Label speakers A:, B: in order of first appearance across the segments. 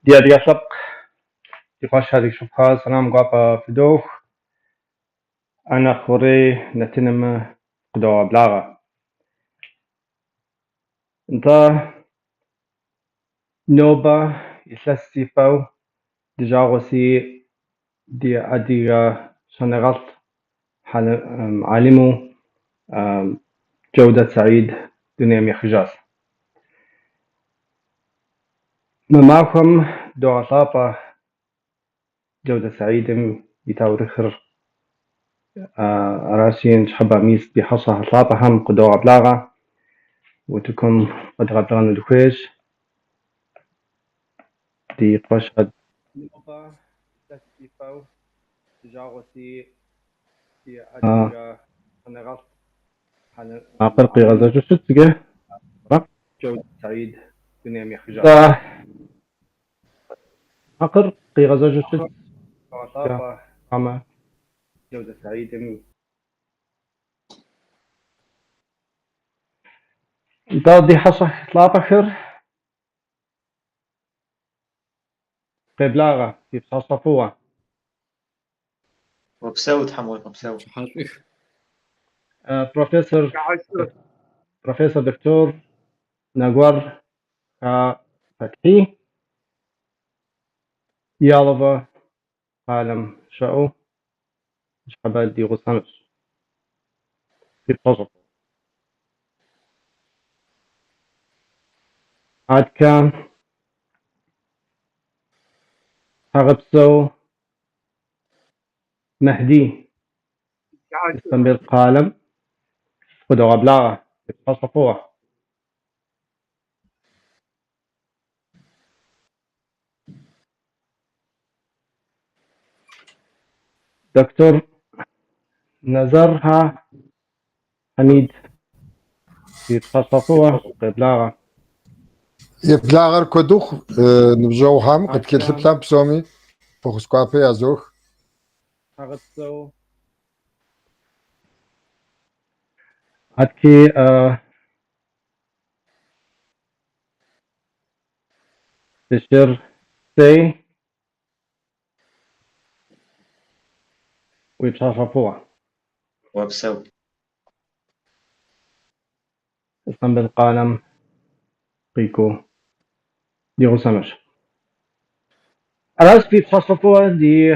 A: ديال يسق يقاش هذيك شوفها سلام قابا فدوخ أنا خوري نتنم قدوة بلاغة انت نوبة يسلسي فاو دجاغوسي دي أديغا شنغط عالمو جودة سعيد دنيا ميخجاز معكم دو عطابة جودة سعيد يتاورخر راسين شحبا ميس بحصة عطابة هم قدوة بلاغة وتكم قد غبران الكويج دي قشد نوبة يسلسي فاو دجاغوسي دي أديغا شنغط قرقي غزة جسد جودة سعيد دنيا ميخجاز عقر قي غزة جسد عطابة عما جودة سعيد دي حصة طلابخر قبلاغة في صفوة
B: وبسود حمود وبسود
A: بروفيسور دكتور ناغور فتحي يالوفا عالم شاو شحبال دي غسانش في صفوة عاد كان هغبسو مهدي استنبيل قالم خدوا غبلاغة في صفوة دكتور نزرها حميد في صفوة قبلاغة
C: يبلاغر كدوخ نبجو هم قد كتلب لام بسومي فوق سكوابي أزوخ
A: هغبسو هاتكي تشير سي ويبصففوها
B: وبسود
A: اسم بالقالم قيكو دي غسانش أراس في بصففوها دي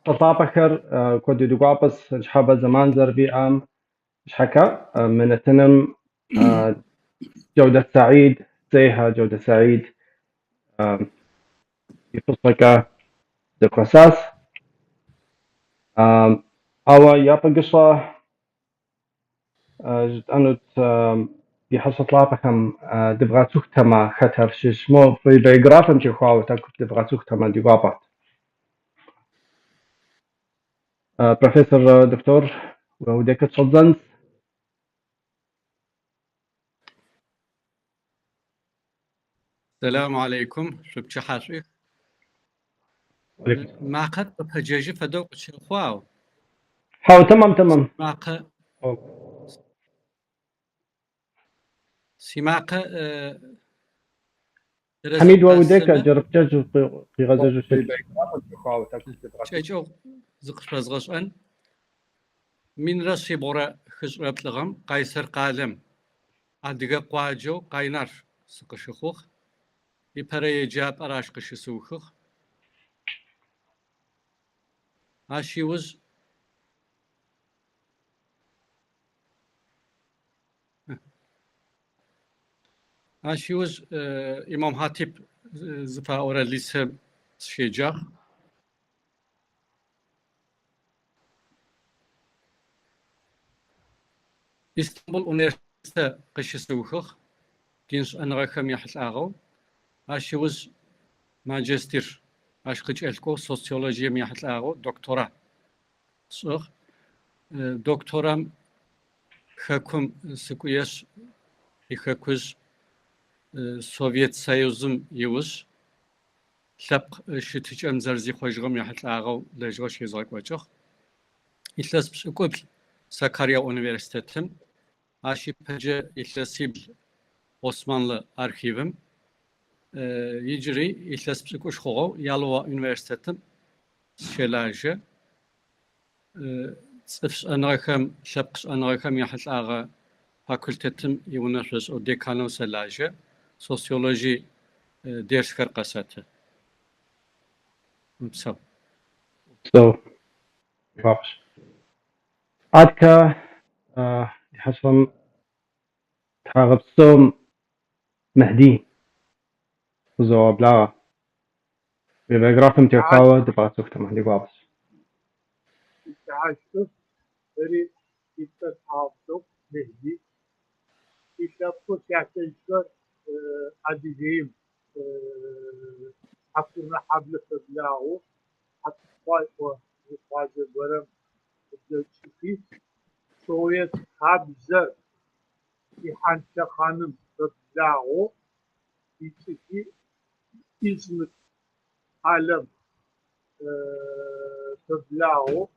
A: تطابكر كودي دوغابس شحابة زمان زربي شحكا من التنم جودة سعيد سيها جودة سعيد في فصلك دكوساس أو يابا قصة أنو بحصة طلابكم دبغاتوك تما خطر ششمو في بيغرافم شخواو تاكو دبغاتوك تما دوغابات بروفيسور دكتور وديك تصدن
D: السلام عليكم شبتش حاشي ما قد بحجاجي فدوق شخواو
A: حاو تمام
D: ما قد سماق
A: حميد وديك جربتجو في غزة في بيغرافم شخواو تاكو
D: شيء زقش بزغش أن من رشي بورا خشرت لغم قيصر قالم عندك قواجو قاينار سقشخوخ يبري جاب أراش قشسوخ she was إمام هاتب زفا أورا لسه شجاع إسطنبول أونيفرسيتي قشسوخ كينش أنا رقم يحل أغو she was ماجستير قش ألكو سوسيولوجيا يحل أغو دكتوراه صح دكتورام حكم سكويش يحكوش سوفيت سويوزم يوش لب شتيج أمزر زي خوجهم يحل أغو لجوش يزاق وجه إثلاث بشكل سكاريا أونيفرسيتيم عشي بجا إثلاثيب عثمانlı arşivim يجري يثلث بسكوش خو يالوا يونيفرسيتم شلاجة صفش أنا رقم شبقش أنا رقم يحل آغا فاكولتتم يونيفرس أو ديكانو سلاجة سوسيولوجي درس كرقساته بسو
A: So, واش عادك يحسن تحارب سوم مهدي زو بلا بيبقرافم تيخاوة دبعت سوكتا مهدي واش
E: تعشف بري يتحافظوا مهدي يشافوا تعتشر عديدين حطنا حبل فبلاغو حتى فايقوا يقاجر برم الدلشفي شوية خابزة يحانشا خانم فبلاغو يتشفي إزمة عالم فبلاغو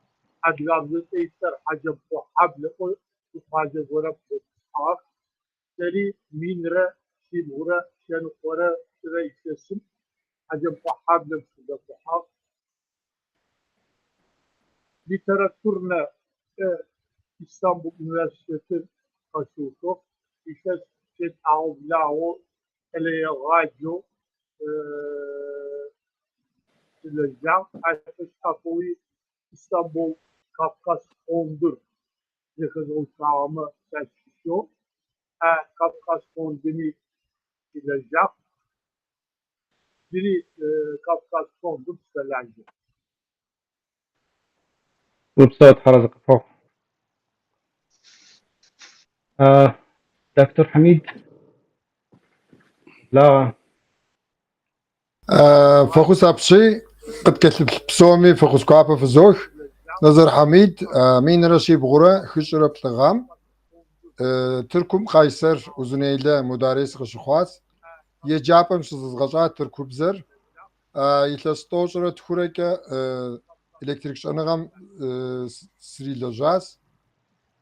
E: أدلام يتر حاجة حبل يقاجر برم الدلشفي تري مينرا شيبورا شانقورا تريسسم حاجة حبل الدلشفي literatürle İstanbul Üniversitesi kaçıyordu. İşte şey avlao, eleye radyo, televizyon, ateş kapıyı İstanbul Kafkas 11 yakın uçağımı seçiyor. Kafkas 11'i televizyon, biri Kafkas 11 televizyon.
A: وبصوت حرزق فوق دكتور حميد لا
C: فخوس أبشي قد كتلت بسومي فخوس كوابا فزوخ نظر حميد مين رشي بغورة خشرة بلغام تركم قيصر وزنيلة مدارس غشخواس يجابم شزغجات تركو بزر يتلستوجرة تخوريكا إلكتريكش أنغام سري لجاز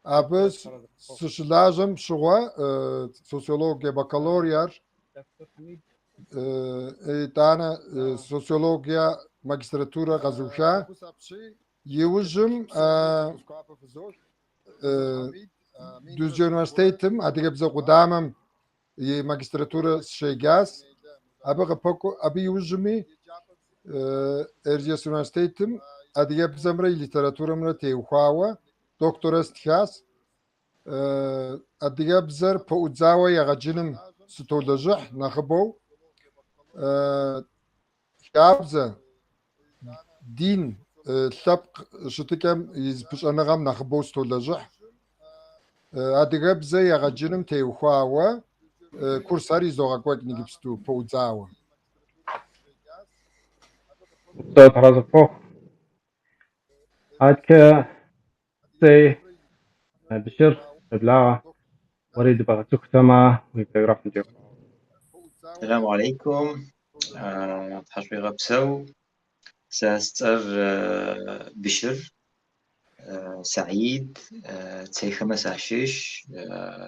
C: أبس سشلاجم شغوا سوسيولوجيا بكالوريار تانا سوسيولوجيا ماجستراتورة غزوشا يوجم دوز يونيفرسيتم أديك بزا قدامم ماجستراتورة شيغاز أبي يوجمي Erciyes Üniversiteytim. Adiye bizemre literaturamra teuxawa. Doktora stixas. Adiye bizer poudzawa yagacinim stolajih nakhbov. Xabza din tlapq shtikem yizpişanagam nakhbov stolajih. Adiye bize yagacinim teuxawa. Kursari zogakwak nigipstu poudzawa.
A: بصوت حرزق فوق عادك سي بشر بلا وريد بغا سوكتا ما ويبقرافم تيخاوة
B: السلام عليكم تحشوي غبسو ساستر بشر سعيد تسي 15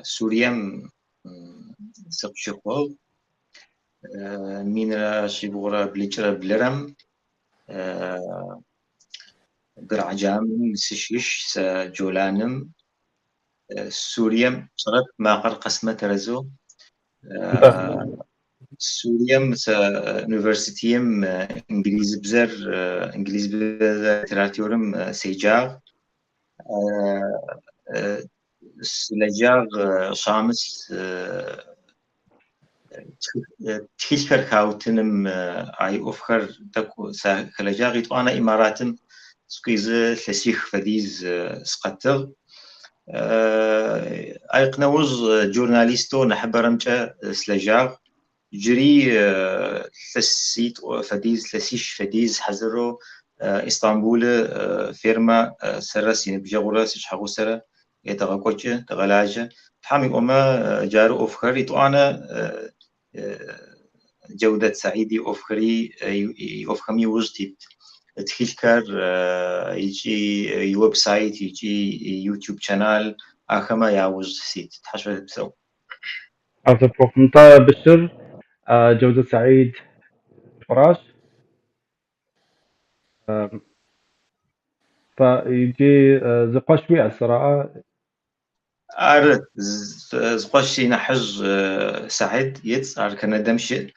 B: سوريام سقشقوغ مين شيبورا بليتشرا بلرم قرعجام سشيش جولانم سوريام صرت ما قر قسمة رزو سوريام يونيفرسيتيم انجليز بزر انجليز بزر تراتيورم سيجاغ سلجاغ شامس تشكر كاوتنم اي اوفخر تكو سلجاغ انا اماراتم سكيز لسيخ فديز سقطر اي قنوز جورناليستو نحبرمجا سلجاغ جري لسيت فديز لسيش فديز حزرو اسطنبول فيرما سرسين بجغورا سيش حقو سرا يتغاكوچ تغلاجه حامي أما جارو أوفخري تو أنا جودة سعيدي أوفخري أوفخمي وجدت تخيلكر يجي ويب سايت يجي يوتيوب شانل آخما يا وجد سيت تحشر بسو
A: حرزق فوق مطا بشر جودة سعيد فراش فيجي زقشوي الصراحة
B: زقشي نحج سعيد يتس كنا دمشي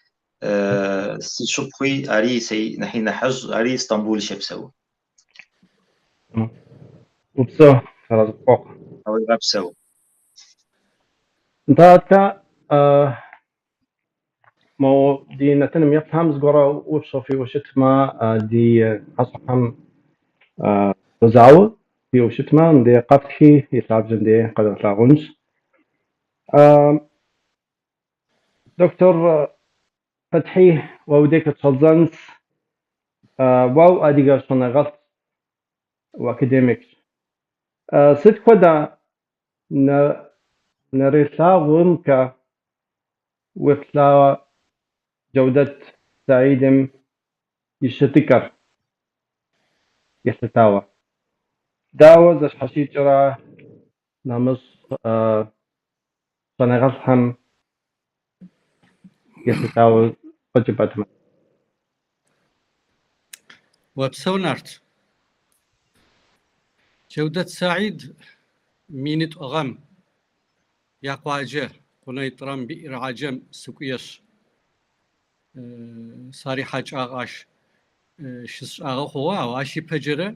B: شبخي أري سي نحين نحج أري اسطنبول شبسو
A: وبسو خلاص فوق
B: أو يغبسو
A: انتهت مو دي نتنم يفهم زقرا وشوفي وشتما دي أصحم وزعو في وشتما دي قفتي يتلعب جندي قدر تلاغونش دكتور فتحي وديك تصلزنس واو أديغر صنغت وأكاديميك ست كودا نريساغون ك وفلا جودة سعيدم يشتكر يستاوى داوة زش حشيت جرا نامس صنغت هم يستاوى وجبتهم
D: وبسونارت جودة سعيد مينت أغم يقواجه قنيت رم بئر عجم سكيش صاري حاج آغاش شس آغا خوا واشي بجرة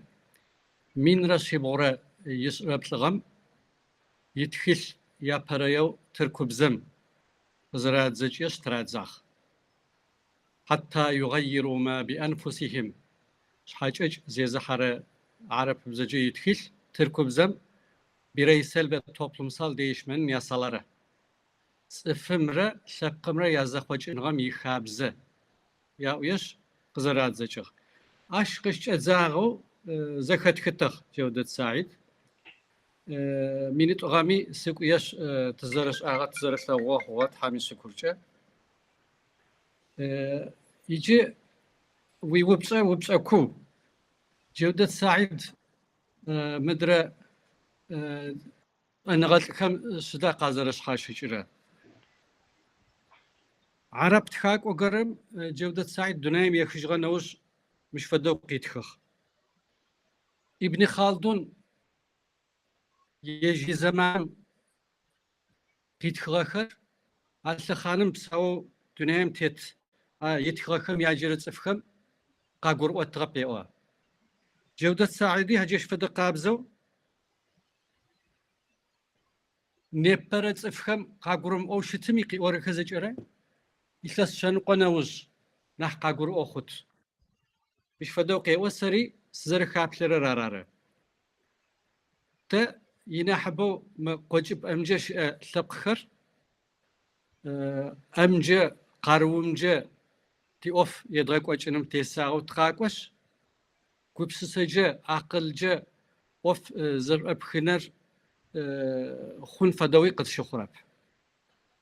D: مين رشي بورا يسرب لغم يتخل يا بريو تركب زم زراد زج يستراد زاخ حتى يغيروا ما بأنفسهم حاجج زي زحر عرب بزجي يتخل تركب زم bireysel ve toplumsal değişmenin yasaları. Sıfımrı, şapkımrı yazıqoçınğım yıxabzı. Ya uyuş, qızıradzacıq. Aşqışça zağı zəxətkıtıq Cevdet Said. Minit uğami sık uyuş tızarış ağa tızarışla uğuat hami şükurça. İci vıbça ku. Cevdet Said مدرة أنا قلت كم صداقة زرش خاششرة عرب تخاك وقرم جودة سعيد دنايم يخشغل نوش مش فدوق يتخخ ابن خالدون يجي زمان يتخخر على خانم بساو دنايم تيت يتخخم يجري صفخم قاقر واتغبيوا جودة سعيدي هجيش فدق قابزو نبرت افهم قاقرم او شتمي قي وركز جرا يساس شنقناوز نح قاقر اخوت مش فدوقي وسري سزر خابلر راراره ت ينحبو قوجب امجش لبخر امجه قارومجه تي اوف يدغق وچنم تيساو تقاقوش كوبسسجه عقلجه اوف زر ابخنر خون فدوي قد شخرب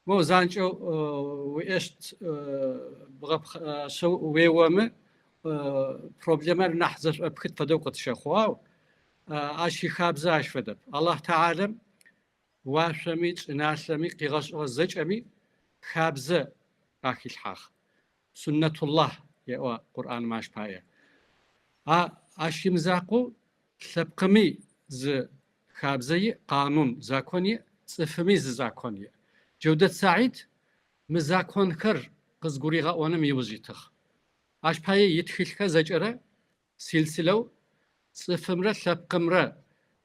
D: مو زانجو ويشت بغب شو ويوامه بروبلمر نحذر بخت فدو قد شخواو اشي خابزاش فدب الله تعالى واشميت ناسمي قيغش زج امي خابزه اخي الحاخ سنة الله يا قرآن ماش بايا اشي مزاقو سبقمي ز خابزي قانون زاكوني صفمي زاكوني جودة سعيد مزاكون كر قزقوريغا ونم يوزيتخ اش باي يتخلخا زجرة سلسلو صفمرة سبقمرة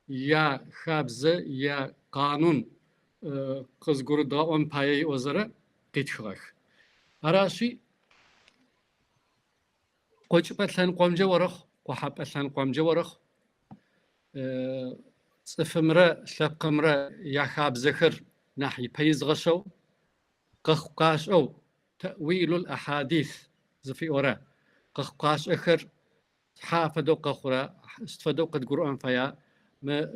D: يا خابزة يا قانون قزقور داون باي وزرة قيتخخ اراشي قوچ بسان قومجة ورخ وحب بسان قومجة ورخ صفمرة سبقمرة يا خاب زخر ناحي بيز غشو قاش أو تأويل الأحاديث زفي أورا قاش أخر حافظوا قخرة استفدوا قد قرآن فيا ما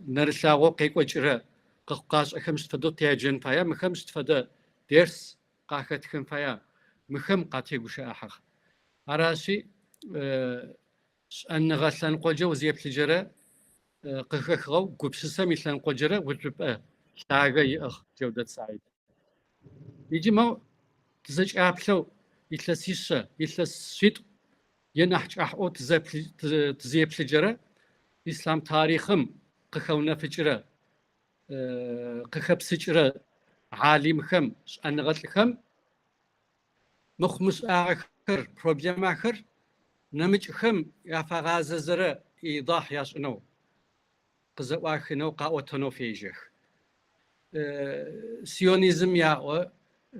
D: نرساو قيك وجرا قاش أخم استفدوا تياجن فيا مخم استفدا درس قاخت خم فيا مخم قاتي وشا أحخ أراسي أن غسان قوجو زيب تجرا قخخو قبسسا مثلا قجرة وتبقى شاقة يأخ جودة سعيد يجي مو تزج أبلو يتلسيشة يتلسيت ينحج أحو تزيب لجرة إسلام تاريخم قخونا فجرة قخب سجرة عالم خم أنا قلت خم مخمس آخر بروبلم آخر نمج خم يفغاز زرة إيضاح ياشنو قزوا آخنو قاوتنو فيجخ سيونيزم يا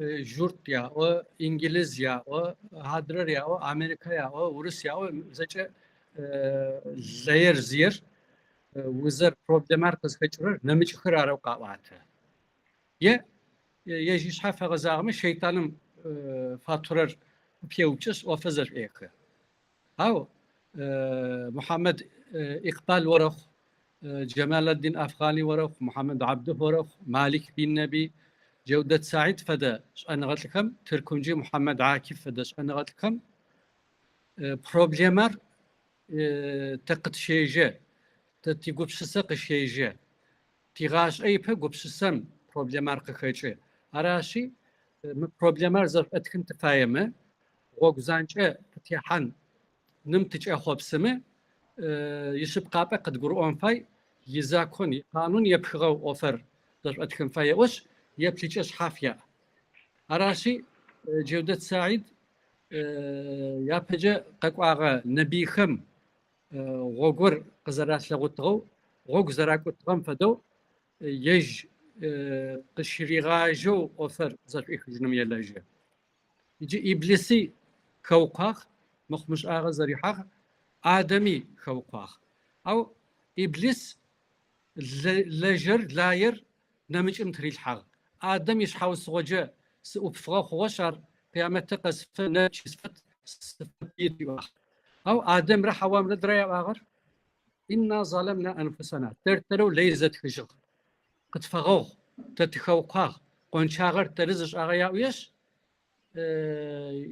D: جورت يا إنجليز يا هادرر يا أمريكا يا روسيا زج زير زير وزر بروبلمار قز خجرر نمج خرارو قاواته يجيش حافظ غزاغم شيطانم فاتورر بيوتشس وفزر إيك أو محمد إقبال ورخ جمال الدين أفغاني ورخ محمد عبده ورخ مالك بن نبي جودة سعيد فدا أنا قلت لكم تركمجي محمد عاكف فدا أنا قلت لكم بروبلمار تقد شيجة تتيقوب سسق شيجة تيغاش أي بقوب سسم بروبلمار قخيجة أراشي بروبلمار زرف أتكن تفايمة وقزانجة تتيحان نمتج أخوب سمه يشب قابة قد قرؤون فاي يزاكوني قانون يبخغو أوفر زرف أتكن فاي وش يبليج أصحافيا أراشي جودة سعيد يابجة قاقواغا نبي خم غوغور قزرات لغوتغو غوغ زراكوتغم فدو يج قشريغاجو أوفر زرف إخجنم يلاجه يجي إبليسي كوقاق مخمش آغا زريحاق آدمي كوقاق أو إبليس لجر لاير نمج امتري الحاق آدم يشحاو السوجة سأبفغا خوشار قيامة قصفة ناجي صفت أو آدم رح وامر دريا آغر إنا ظلمنا أنفسنا ترترو ليزت خجغ قد فغوغ تتخوقاق قنشاغر ترزش آغا ويش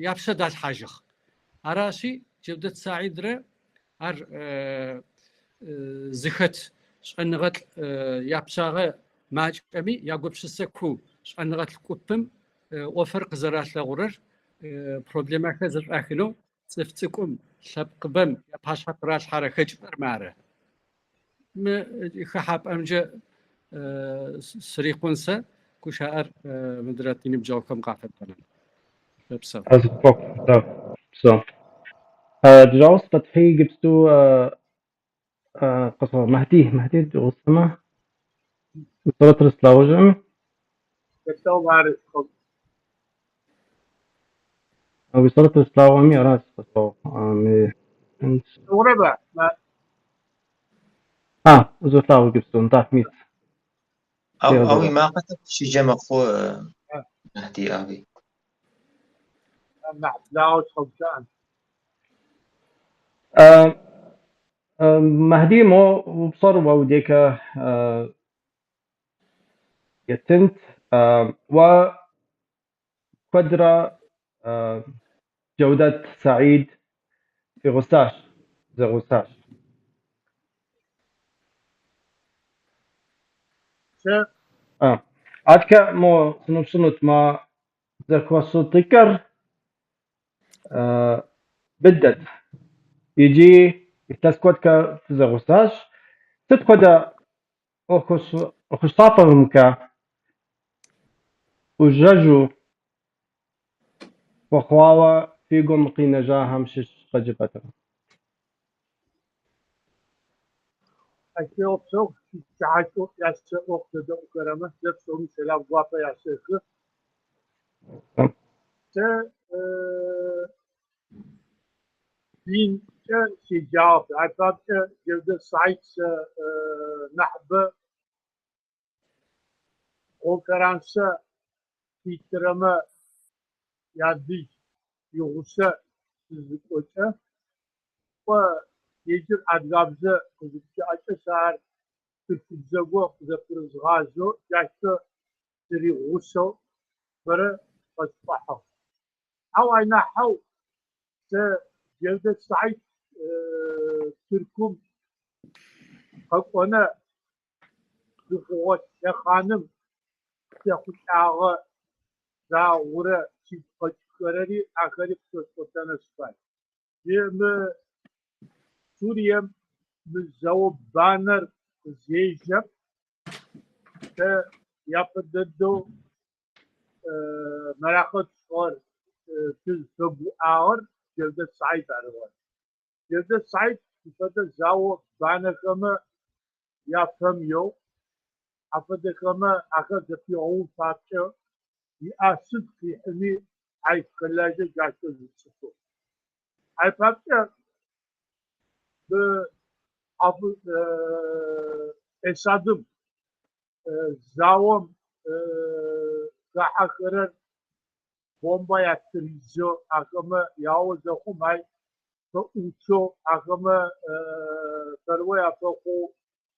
D: يابشد الحاجغ أراشي جودة سعيد را أر زخت شأنغت يابشاغ ماجمي ياقوب شسكو شأنغت الكوبم وفرق زرات لغرر بروبلما كزر أخنو صفتكم شبقبم يباشا براش حركة جبر ماره خحاب أمجا سريقونسا كشاعر مدراتيني بجاوكم قاعدة بسم
A: Also, so. Draus Batterie gibst du قصة مهدي وسمة وصلت السلاوجم
E: كتو مارس
A: أو وصلت السلاوجم يا راس قصة
E: وربع ما
A: وزوتلاو gibst du نطاح ميت
B: أو ما قتل شي جمع خو مهدي أبي
E: نحلاوش خمسان
A: مهدي مو وبصر وديك يتنت وقدرة جودة سعيد في غساش زي غساش عادك مو سنوت ما ذاك وصل تكر بدت يجي يتسكوت في زي غساش تتقدر أخش صافهم وجرجو وخواوا فيكم قينا جاهم شش قجبتها
E: أشياء بسوق تعيشوا ياسر وقت دو كرامة نفسهم سلام واقع ياسر دين سجاف عتاب جلد سعيد نحب وكرانسة في كرامة يادي يغسى زكوته ويجر أدغابزة كذبتي أشسار تكتزغو كذبترز غازو جاشت تري غسو برا فاسفحو أو أين حو جلد سعيد تركم خلقنا بقوة يا خانم ياخد آغا دا ورا kararı akarip sözkotana sıfay. Yeme Suriye müzavv baner zeyjab te yapıdırdı merakot var tüz bu ağır cevdet sahip var. Cevdet sahip ifade zavv baner kama yapamıyor. Afade kama akad yapıyor o parça. يأسد في حمي أي كلاجة جاشة زيتشو. أي بابتا بأفو إسادم زاوم كحكرر بومبا يتريزو أكما ياوزو خماي فأوتشو أكما تروي أفوكو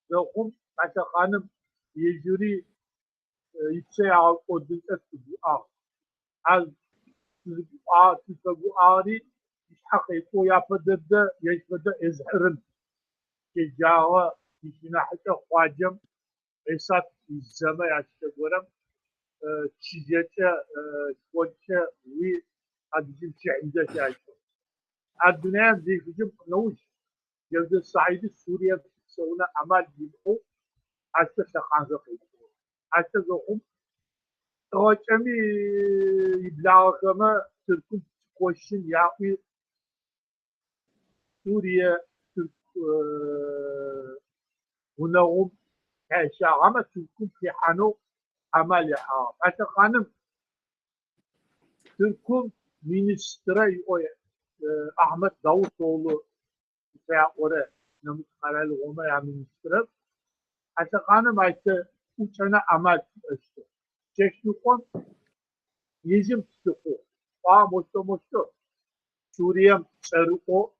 E: زوخم حتى خانم يجري يتسيع القدس التبوء از تبوء حقيقو يفدد يفدد إزهرن كجاوة يشنحك خواجم إسات الزمى يشتغرم تشيجة كوجة وي أدجم شعيدة شايفة الدنيا دي كجم نوش جلد الصعيد السورية سونا عمال يبقوا حتى شخان زقيقو حتى زقوم توجمي يبلغما تركم كوشن يعطي سوريا ترك هناهم كشاغما تركم في حانو عمل يعاق حتى خانم تركم مينستري أحمد داوطولو في أورا نمت خلال وما يا مينستر حتى خانم حتى وشنا عمل أشتو çeşnukon yezim tutuku. Mosto Suriyem çarıko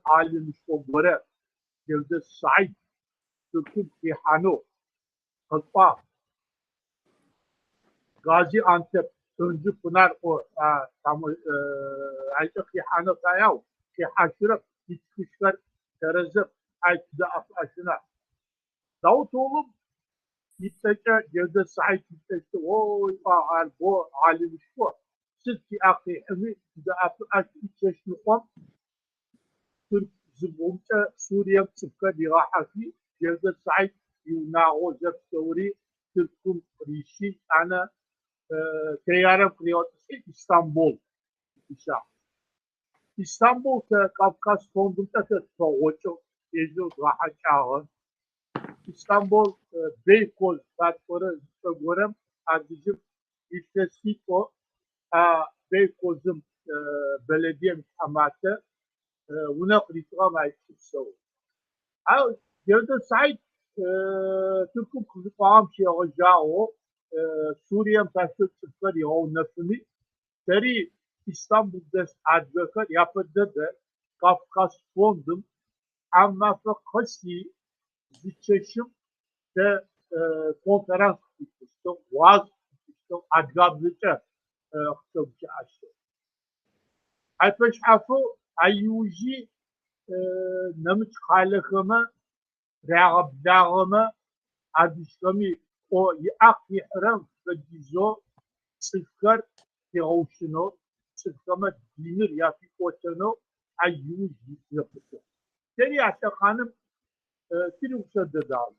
E: alimişko gore gevde sahip Türk'ün kihano kılpa Gaziantep öncü pınar o ayta kihano kayav kihaşırıp hiçkişler terezip aytıda aşına Davutoğlu يتجه جلد الصعيد يتجه ووي قاعد بو عالم شو ستي أخي حمي إذا أكل شيء نقوم ترك زبونته سوريا تبقى دراحة في جلد الصعيد يناغو زب سوري تركم ريشي أنا تيارة فريوتسي إسطنبول إسطنبول كافكاس فوندمتا كتوغوشو يجو راحة شاغن İstanbul Beykoz Tatları Görem Adicim İltesiko Beykoz'un belediye müşamatı buna kritikam ayıp soğuk. Yerde sahip Türk'ün kızıkağım şey olacağı Suriye'm taşıt çıkar ya o nefsini teri İstanbul'da advokar yapıda da Kafkas fondum ama fakası Zitçeşim ve konferans tutmuştu. Vaz tutmuştu. Adgablıca tutmuştu açtı. Alpeş hafı ayyuji namıç halakımı reağabdağımı adışkami o yaq yihram ve dizo sıfkar teğuşunu sıfkama dinir yapi otano ayyuji yapısı. Seri aşağı hanım تريوشة دال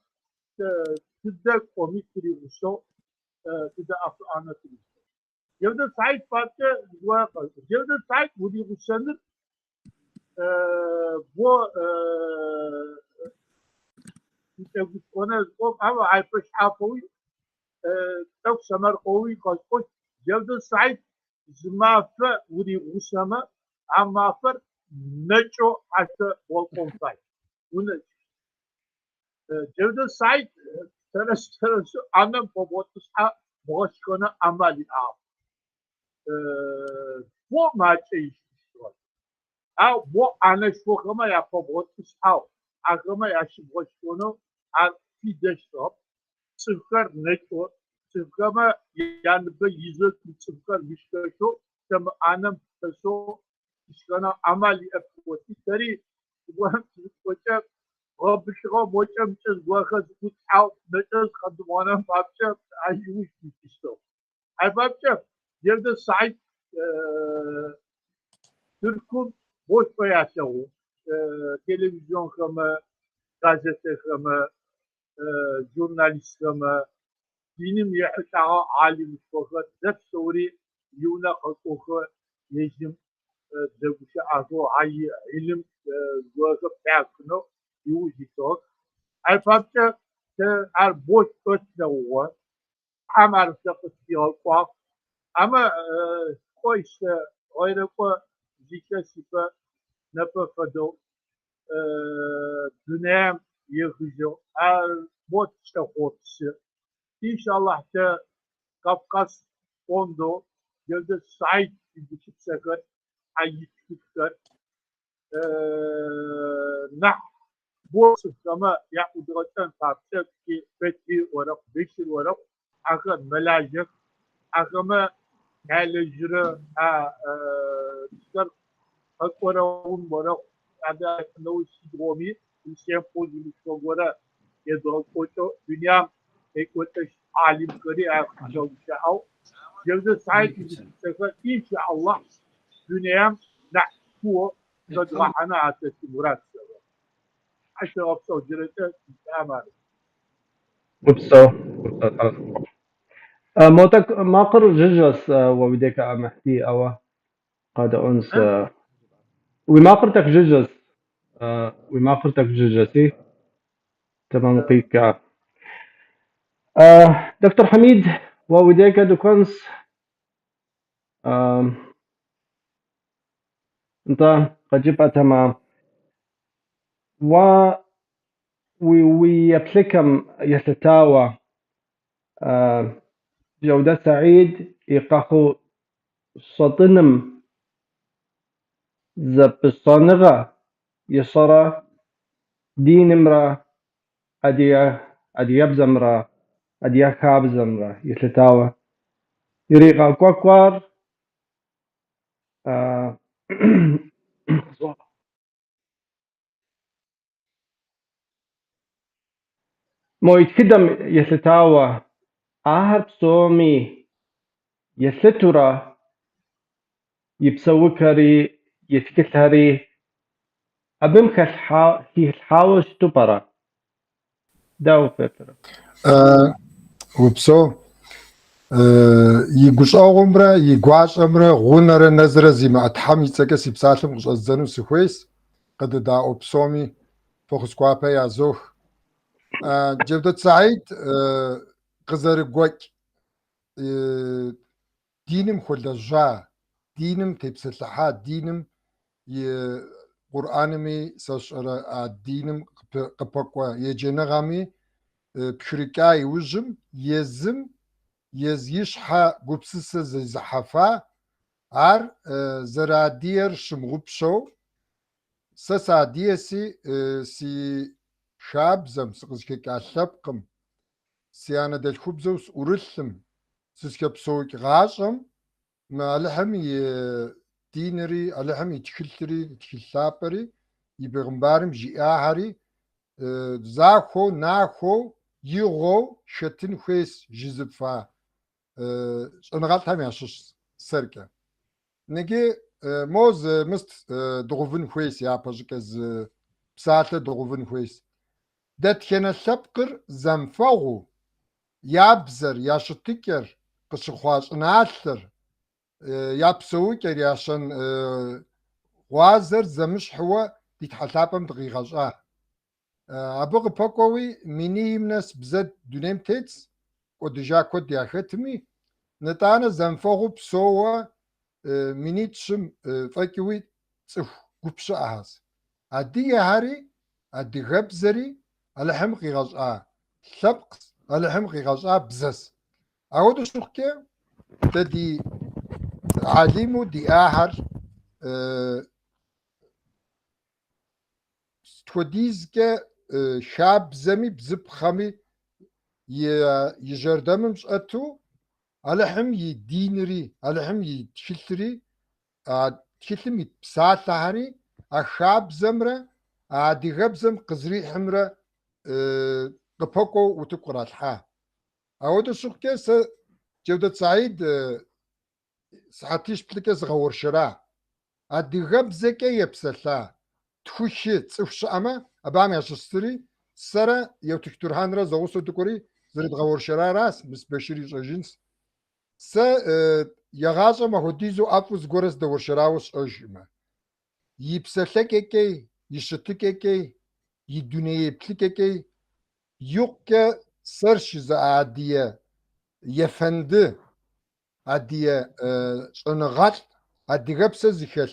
E: تبدأ قومي تريوشة تبدأ أنا تريوشة جودة سعيد فاتة جودة سعيد ودي غشنر بو أنا أما عايش حافوي أو سمر قوي كوش جودة سعيد زمافة ودي غشمة أما فر نجو حتى والقوم سعيد ونج Cevdet Said terası annem babotuşa başkanı amali av. Bu maçı işliyor. Bu anlaşma yapabotuşa agama yaşı başkanı fideştop sıfır network sıfırma yani bir yüzük sıfır müşterisi tam annem taso başkanı amali yapabotuşa teri bu hem وبشغل موجم تز واخذ وتحاول نتز خدمانا بابشة عيوش بيشتو. هاي بابشة جلد الصعيد Türk'ün boş yaşağı, televizyon kama, gazete kama, jurnalist kama, dinim yahtaha alim fakat nefsuri yuna qaqoqa yejim debuşa azo ay ilim zoga pekno yujitok alpapta te ar boş ötne var amar taqtiyo qaf ama koyş oyra ko zika sipa napa fado dönem yıkıcı ar boş çaqotsi İnşallah da Kafkas Fondo Gövde Said Gidip Sakar Ayit Kutlar nah bu sistema ya udratan tartışık ki Fethi olarak Beşir olarak akı melajik akımı gelişire çıkar akvaravun olarak ada no sidromi sempoziyum olarak ya da koço dünya ekoteş alim kari akışa av Gövde Said Gidip Sakar inşallah dünyam نحكوه قد راحنا على التمرات 10 أبصر جريته أمانة
A: وبسو خلاص موتك ما قر ججس وبديك محتي أو قاد أنس وما قرتك ججس وما قرتك ججسي تمام قيك دكتور حميد وبديك دكونس انت قد جبت تمام و ويبلكم يتتاوى جودة سعيد يقاخو صطنم زبصانغا يصرا دين امرا أدياب زمرا أديا كاب زمرا يتتاوى يريقا كوكوار مو يتكدم يتتاوى آهر بسومي يسترا يبسوكري يتكثري أبمك هي الحاوش تبرا داو فكرة
C: وبسو يقشاغمرا يقواشمرا غونرا نزرا زي ما أتحمي تسكسي بسالم قش أزنو سخويس قد دا أبسومي فوخس كوابا يازوخ جودة سعيد قزر قوك دينم خلجا دينم تبسلحا دينم قرآنمي ساشرا دينم قبقوا يجنغامي بشركاي وجم يزم يزيشحا قبسس زحفا عر زرادير شمغبشو سساديسي سي شاب زم سقزكيك عشبقم سيانا دل خبزوس ورسم سسكبسوك غاشم ما لحم دينري لحم يتكلتري يتكلتابري يبغمبارم جياهري زاخو ناخو يغو شتن خويس جزبفا انغالت هم يعشش سركة نجي موز مست دغوفن خويس يا باجك از بساعة دغوفن خويس دات كان سبقر زنفاغو يابزر ياشتكر قشخواش ناثر يابسوكر ياشن غازر زمش حوا تتحسابم دقيقة أبغى بقوي مني مناس بزد دونيم تيتس ودجا كود يا ختمي نتانا زنفاغو بسوا مني تشم فاكوي تصف قبش أهاز أدي هاري أدي غبزري على حمقي غزا سبق على حمقي غزا بزس أود شوكي تدي عالمو دي آهر توديزكا شاب زمي بزب خمي يجردمم شأتو على حم يدينري على حم يتشلتري تشلتم يتبسات لهاري أشاب زمرة عادي غبزم قزري حمرة قبقو وتقرا الحا أود الشوكة جودة سعيد ساعتيش بلكة زغور شراء أديغب زكي يبسلا تخشي تفش أما أبام يشستري سرا يو تكتورهان را زوسو تكوري زرد غور شراء راس مس بشري جنس س يغازا ما هديزو أفوز غورس دور شراوس أجمع يبسلككي يشتككي يدنيا بلككي يوكا سرش زعادية يفند عادية صنغات عادية بس زخل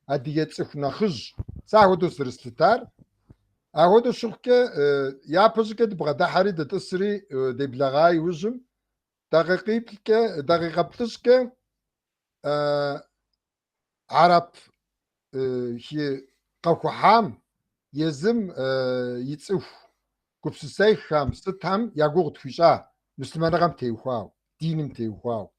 C: عادية تصفنا خج ساعدو سرستار أهودو شوكا يا بزكة بغدا حريد تسري دي بلغاي وزم دقيقة بلسكا عرب هي قوكو حام يزم يتصف كبسساي خام ستهم يقوغ تفشا مسلمان غام تيوخاو دينم تيوخاو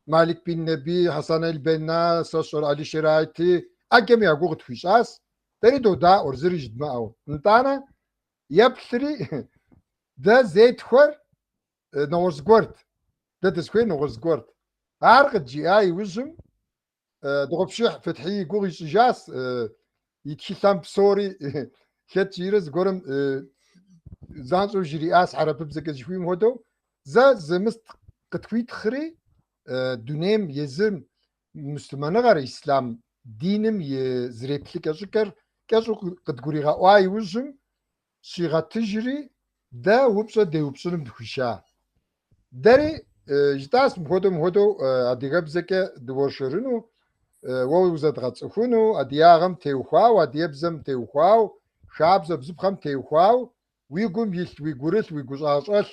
C: مالك بن نبي حسن البنا سشر علي شرايتي أجمع يقوغ تفشاس تريدو دا أرزري جدماء نتانا يبثري دا زيت خور نورزغورد دا تسكوين نورزغورد عارق جي آي وزم دغبشيح فتحي يقوغ يشجاس يتخيثام بسوري خد جيرز قرم زانسو جرياس عرب بزكز شويم هدو زمست قتويت خري دونيم يزم مسلمان غير إسلام دينم يزريبلي كشكر كشو قد قريغا واي وزم شيغا تجري دا وبسا دي وبسنم دخشا داري جتاس مهدو أديغا بزكا دوشرنو ووزاد غاتسخونو أدياغم تيوخاو أديابزم تيوخاو شابزا بزبخم تيوخاو ويقوم يلت ويقورث ويقوزاصل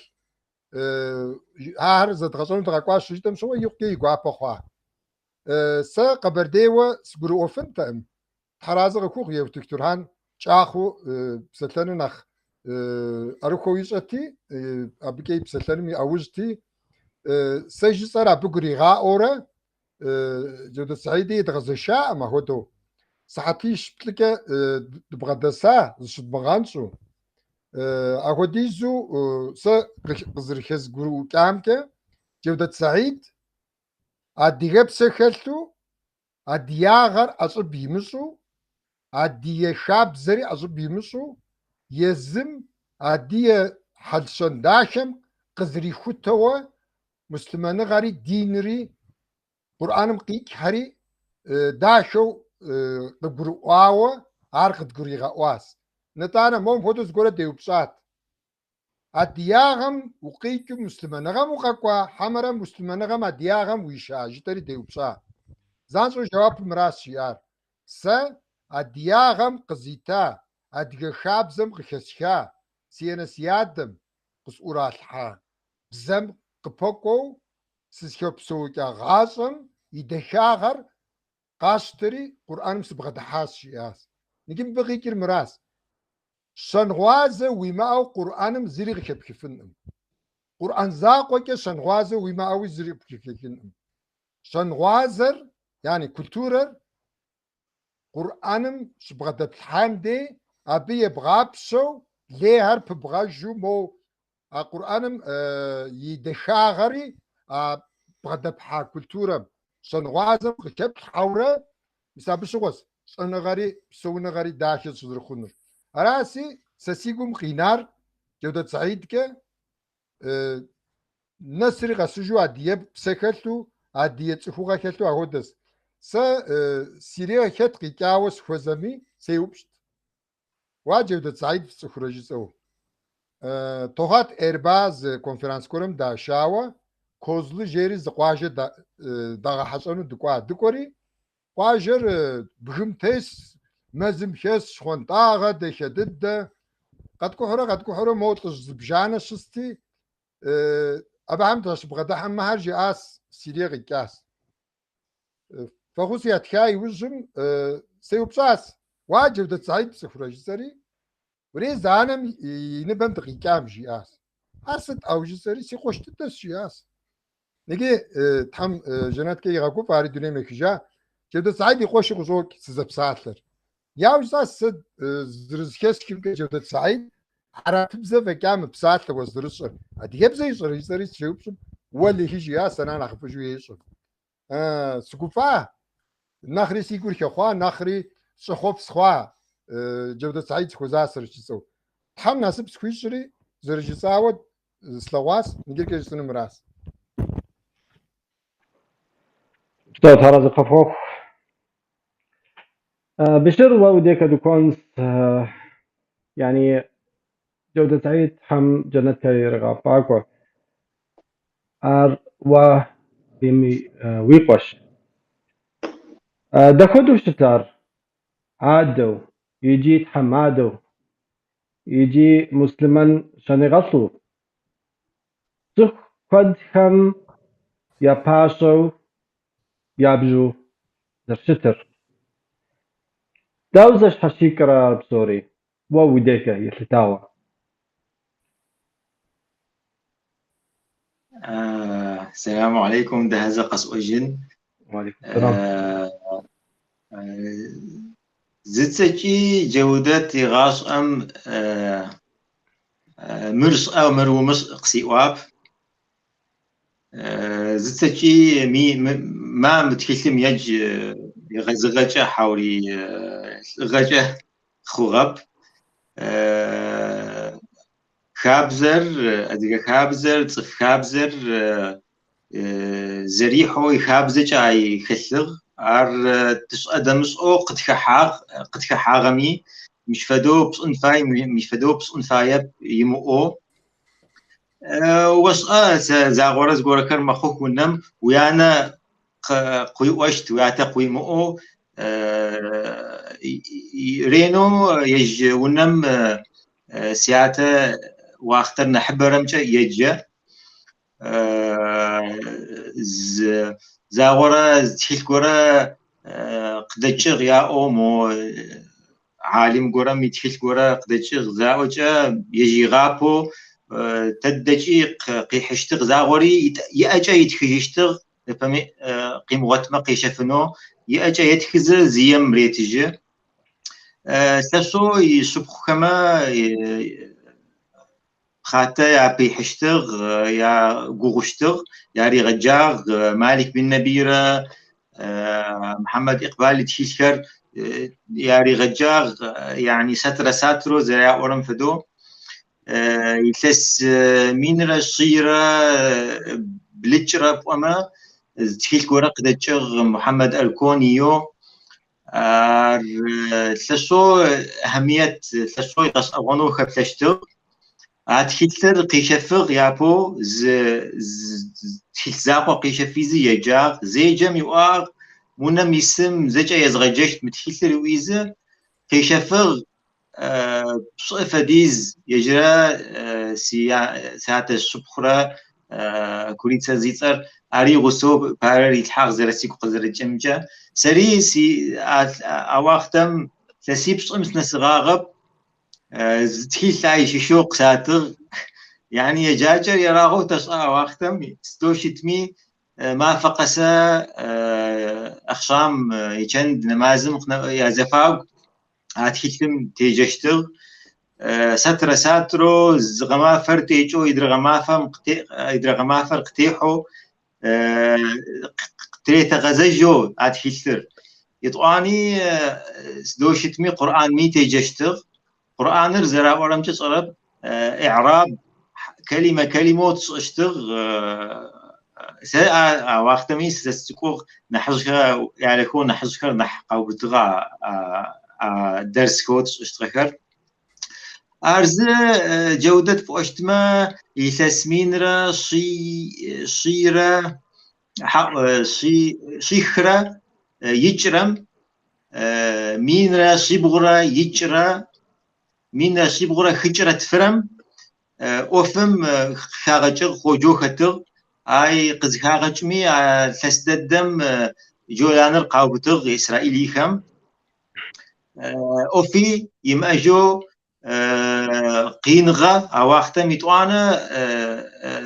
C: هار زاد غزون تغاقواش شجتم سوا يقي يقوابا خوا سا قبرديوة سقرو أوفنتم حرازة غكوخ يو تكتورهان شاخو بسلطانو نخ أروخو يشتي أبكي بسلطانو مي أوجتي سيجي صار أبقري غا أورا جودة سعيدي دغزشا ما هدو ساعتيش بتلقى بغدسا زشد بغانسو أخديزو سا قزرخز جرو كامكة جودة سعيد أديغب سخلتو أدياغر أصب يمسو أدي شاب زري أصب يمسو يزم أدي حدشن داشم قزري خطوة مسلمان غاري دينري قرآن مقيك هري داشو قبرو واوا عارقد قريغا واس نتانا موم هدوز قرى ديوبسات أدياغم وقيك مسلمانغم وقاقوا حمرا مسلمانغم أدياغم ويشا جتري ديوبسات زانسو جواب مراس شيار سا أدياغم قزيتا أديغ خابزم قخسخا سينا سيادم قس أورالحا بزم قبوكو سيسكو بسوكا غاسم يدخاغر قاشتري قرآن مسبغة حاس شياس نجيب بغيكر مراس شنغوازة ويماو قرآن مزيري خبكفنم قرآن زاقوكي شنغوازة ويماو زيري خبكفنم شنغوازر يعني كولتورر قرآن شبغة الحامدي أبي بغابشو ليهر ببغاجو مو قرآن يدخاغري بغدا بحا كولتورم شنغوازم خكب حورة مسابشوغس شنغاري سونغاري داخل صدرخونر راسي سسيقوم قينار جودة سعيد كه نصري غسجو عدية بسكرتو عدية تفوغا كالتو أهودس سيريا خط قيكاوس خوزمي سيوبشت واجودة سعيد بسخرجي سو توهات إرباز كونفرانس كورم دا شاوة كوزلو جيري زقواجة دا حسنو دقوا دقوري قواجر بهم تيس مزم خيس شخونتاغا دخدد قد كحرو موت زبجانة شستي أبعام تاش بغدا حما هرجي آس سيريا غيكاس فخوصي أتخاي وزم سيوبساس واجودة سعيد بسخرجي سري وريز دانم ينبم دقيقام جياس أسد أو جسري سي خوشت دس جياس نجي تام جنات كي يغاكو فاري دوني مكجا جودة سعيد يخوش غزوك سزبساتلر ياو جساس سد زرزكيس كيم كي جودة سعيد عرب بزا فكام بساتلر وزرزر أدي يبزا يصر يصر يشوبسم واللي هي جياس أنا نخفجو يشوب سكوفا نخري سيكور خوا نخري شخوب سخوا جودة سعيد خوزا سرشيسو تحم ناسب سكويشري زرشيساود سلواس نجير كيسونو مراس
A: شتو ترى زقفوف بشر وديك دوكونس يعني جودة سعيد حم جنة كي رغافاك و بيمي ويقوش دخدو شتار عادو يجي حمادو يجي مسلما شنغطو سخ قد هم يا باشو يابجو در شتر داوزش حشيكرا بسوري ووديكا يتلتاوى
B: السلام عليكم ده هذا قص أجن
A: وعليكم السلام
B: زتكي جودة غاص أم مرس أو مرومس قسيواب زتكي ما متكلم يج يغزغجة حوري غجة خوغب خابزر أديك خابزر صف خابزر زريحو يخابزة أي خسر أر تسأدمس أو قد كحاغمي مش فدو بس أنفاي مش فدو بس أنفاي يمو وصأ زاغورز غوركر مخوك ونم ويانا قوي وشت وياتا قوي مو رينو يج ونم سياتا واختر نحبرم يجا زاغورا تحيل غورا قدتشغ يا أومو عالم غورا متحيل غورا قدتشغ زاوجا يجي غابو تدقيق قيحشتغ زاغوري يأجا يتخيشتغ فمي قيم واتما قيشفنو يأجا يتخزر زيام ريتجي ساسو يسبخ كما خاتا يا بيحشتغ يا غوغشتغ يا ريغجاغ مالك بن نبيرة محمد إقبال تشيشكر يا ريغجاغ يعني ساترو زي أورم فدو يتلس مينرا صيرة بلتشرا بوما تحيل كورق دتشغ محمد الكونيو تلسو أهمية تلسو يقص أغنو خبتشتغ هتحيل قيشفغ يابو تحيل زاقو قيشفيزي يجاغ زي جم يوار منم يسم زجا يزغجشت متحيل رويزة قيشفغ فديز يجرى ساعة الصبح كوريتسا زيتر أري غصوب بارر يتحق زرسيكو قزر الجمجة سري سي أواختم تسيب صمس نسغاغب تحيل عايش شوق ساتغ يعني يجاجر يراغو تسعى أواختم ستوشتمي ما فقسا أخشام يجند نمازم يا زفاق هاتحيلم تيجشتغ ساترو زغمافر تيجو يدرغمافر قتيحو قتريتا غزجو هاتحيلتر يطواني سدوشتمي قرآن مي تيجشتغ قرآن رزرا ورمج صرب إعراب كلمة تصشتغ ساعة وقتمي ستسكوغ نحزخ يعني كون نحزخ نحقو بتغا درس كوتس اشتغل أرز جودة فوشتما يتسمين را شيرة شيخرة يجرم مين را شيبغرة يجرى مين را شيبغرة خجرة فرم أوفم خاغجر خوجو خطر أي قز خاغجمي تسددم جولانر قاوبتغ إسرائيلي خم أوفي يمأجو قينغا أو أختم متوانا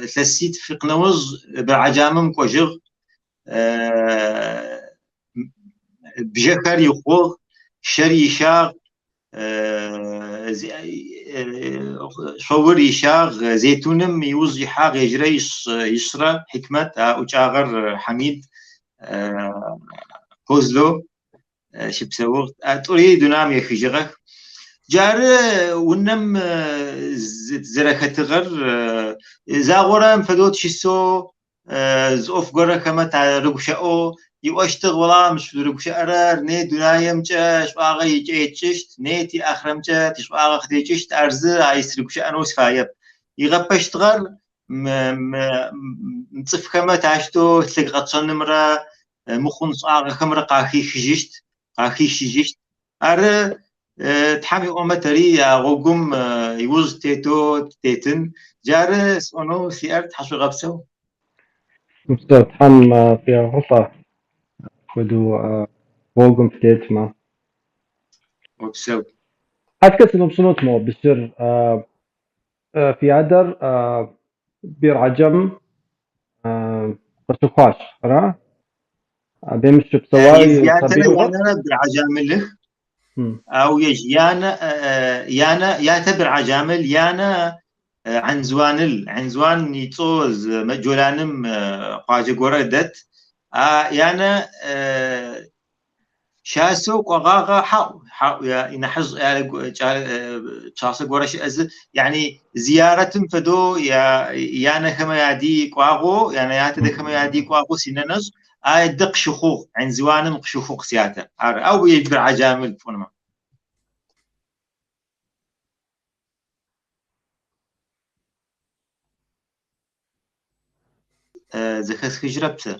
B: تسيت في قنوز بعجامم كوجغ بجكر يخوغ شري شاغ صور يشاغ زيتونم يوز يحاغ يجري يسرى حكمة أوجاغر حميد كوزلو شبسوغ طري دونام يخجغك جار ونم زركتغر زاغورم فدوت شسو زوف غورا كما تعرقشاو يواشتغ ولا مش رقشا ني دنايم جا شواغا يجيتشت نيتي اخرمجا تشواغا خديتشت ارز هايس رقشا انوس فايب يغبشتغر نصف كما تعشتو تلقى نمرة مخون صاغا خمرة قاخي خجيشت ار تحمي أمتري غوجم يوز تيتن جارس أنو سيارت حشو غبسو
A: مستر تحم في غطا بدو ووقم فتيت ما
B: غبسو
A: هتكسب بصوت مو بصير في عدر بير عجم برتقاش راه بيمشي بسواي
B: يزياتنا
A: صبيغة
B: يانا بالعجامل أو يانا ياتبر عجامل يانا عنزوان يتوز مجولانم قاجة قردت يانا شاسو قغاغا حاو يا نحز شاسو قرش از يعني زيارة فدو يانا كما يادي قاغو يعني ياتا كما يادي قاغو سيننز دق شخوخ عنزوان شخوخ سياتا او يجبر عجامل فونما زخس خجربته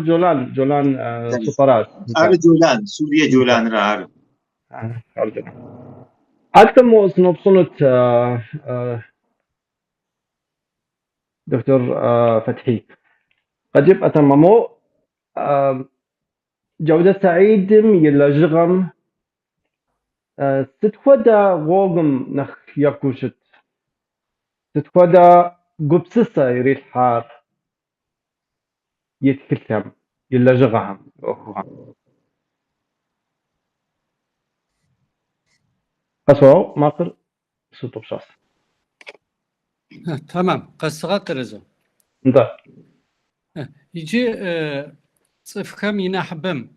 A: جولان سوبرات
B: جولان سوريا جولان راه
A: أكتم سنوبصنت دكتور فتحي قد يبقى تمامو جودة سعيدم يلا جغم ستخودا غوغم نخ يكوشت ستخودا قبسسة يريد حار يتكلم يلا جغهم قصو ماقر سوتو بشاس
D: تمام قصة قرزو
A: انت
D: يجي صفكم ينحبم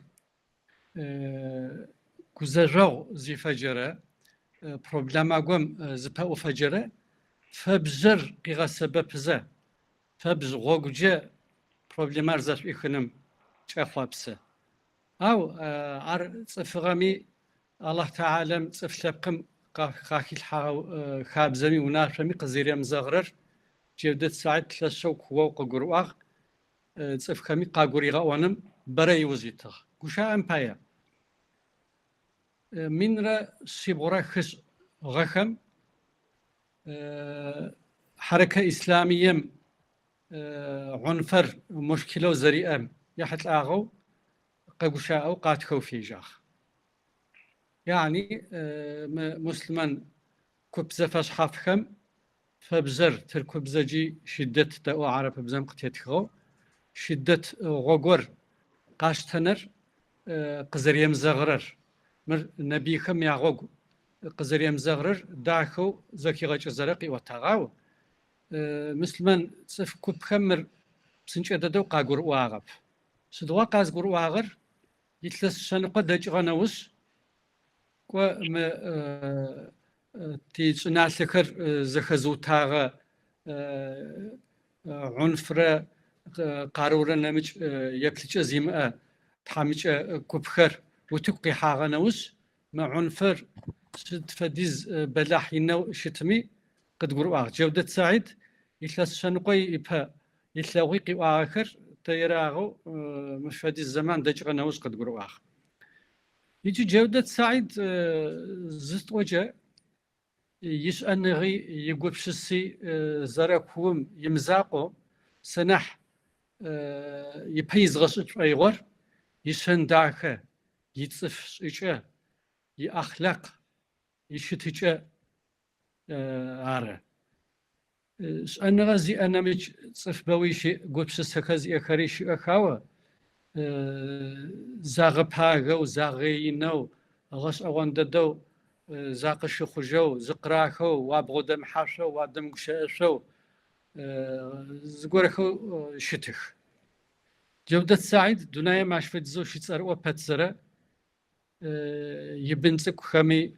D: كوزاجو زي فجرة بروبلما قوم زباو فجرة فبزر قيغا سبب زا فبز غوغجا بروبلما رزاش إخنم شاخوابسة أو عر صفغمي الله تعالى صفلبكم خاكي الحاو خابزمي وناشمي قزيريا مزغرر جودة ساعد تلاشو كواو قروغ صفكمي قاقوري غوانم بري وزيتغ قشا أمبايا من را سيبورا خس غخم حركة إسلامية عنفر مشكلة زريئة يحت الآغو قشا أو قاتخو في جاخ يعني مسلمان كبزة فشحافخم فبزر تركبزجي شدة تأو عرب بزم قتيتخو شدة غوغور قاشتنر قزريم زغرر مر نبيخم يعغوغ قزريم زغرر داخو زكي غاج زرقي وتغاو مسلمان صف كوب خمر سنج اددو قاغور واغب سدوا قازغور واغر يتلس شنقه دجغنوس و تي صناسكر زخزوتاغه عنفره قارورة نمج يبلج زيمة تحمج كبخر وتبقي حاجة نوس مع عنفر شد فديز بلاحينو شتمي قد قروا جودة سعيد يتلاس شنقوي يبها يتلاوي قوا آخر تيراغو مش فديز زمان دجغ نوس قد قروا يجي جودة سعيد زست وجه يسأنغي يقول شسي زرقهم يمزاقو سنح يبيز غصت أيغور يسن داخل يتصف إيشه يأخلاق يشتيجه عاره أنا غزي أنا مش صف بويشي قبس سكز يخريش أخاوة زاغبها وزاغينو غص أوان ددو زاقش خجو زقراخو وابغو دم حاشو وادم قشاشو زقورخو شتخ جودة سعيد دنيا مع شفت زو شيتسر وبتسرة يبنسك خمي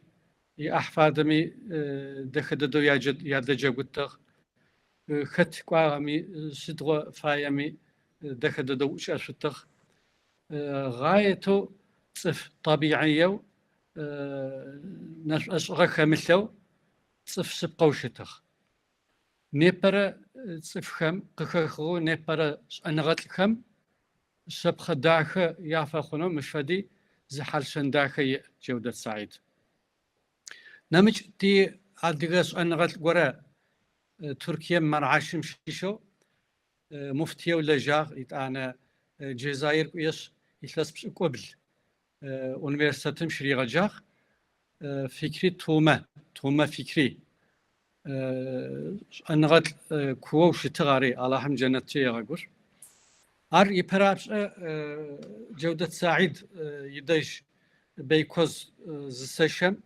D: يأحفادمي دخددو يادجا قطخ خت قامي شدغ فايمي دخددو وش أشتخ غايته صف طبيعية نش أشغى خمسة صف سبقوشتخ نيبرا صف خم قخخو نيبرا أنغت خم سبخ داخة يافخونو مش فدي زحل شنداخة جودة سعيد نمج تي عدغش أنغت قرا تركيا مرعاشم شيشو مفتي ولا جاغ يتانا جزائر يش يتلس بش قبل أونيفرسيتم شريغ جاغ فكري توما فكري أنغت كووش تغاري اللهم جنتي يغور ار يبرابش جودة سعيد يدش بيكوز زسشم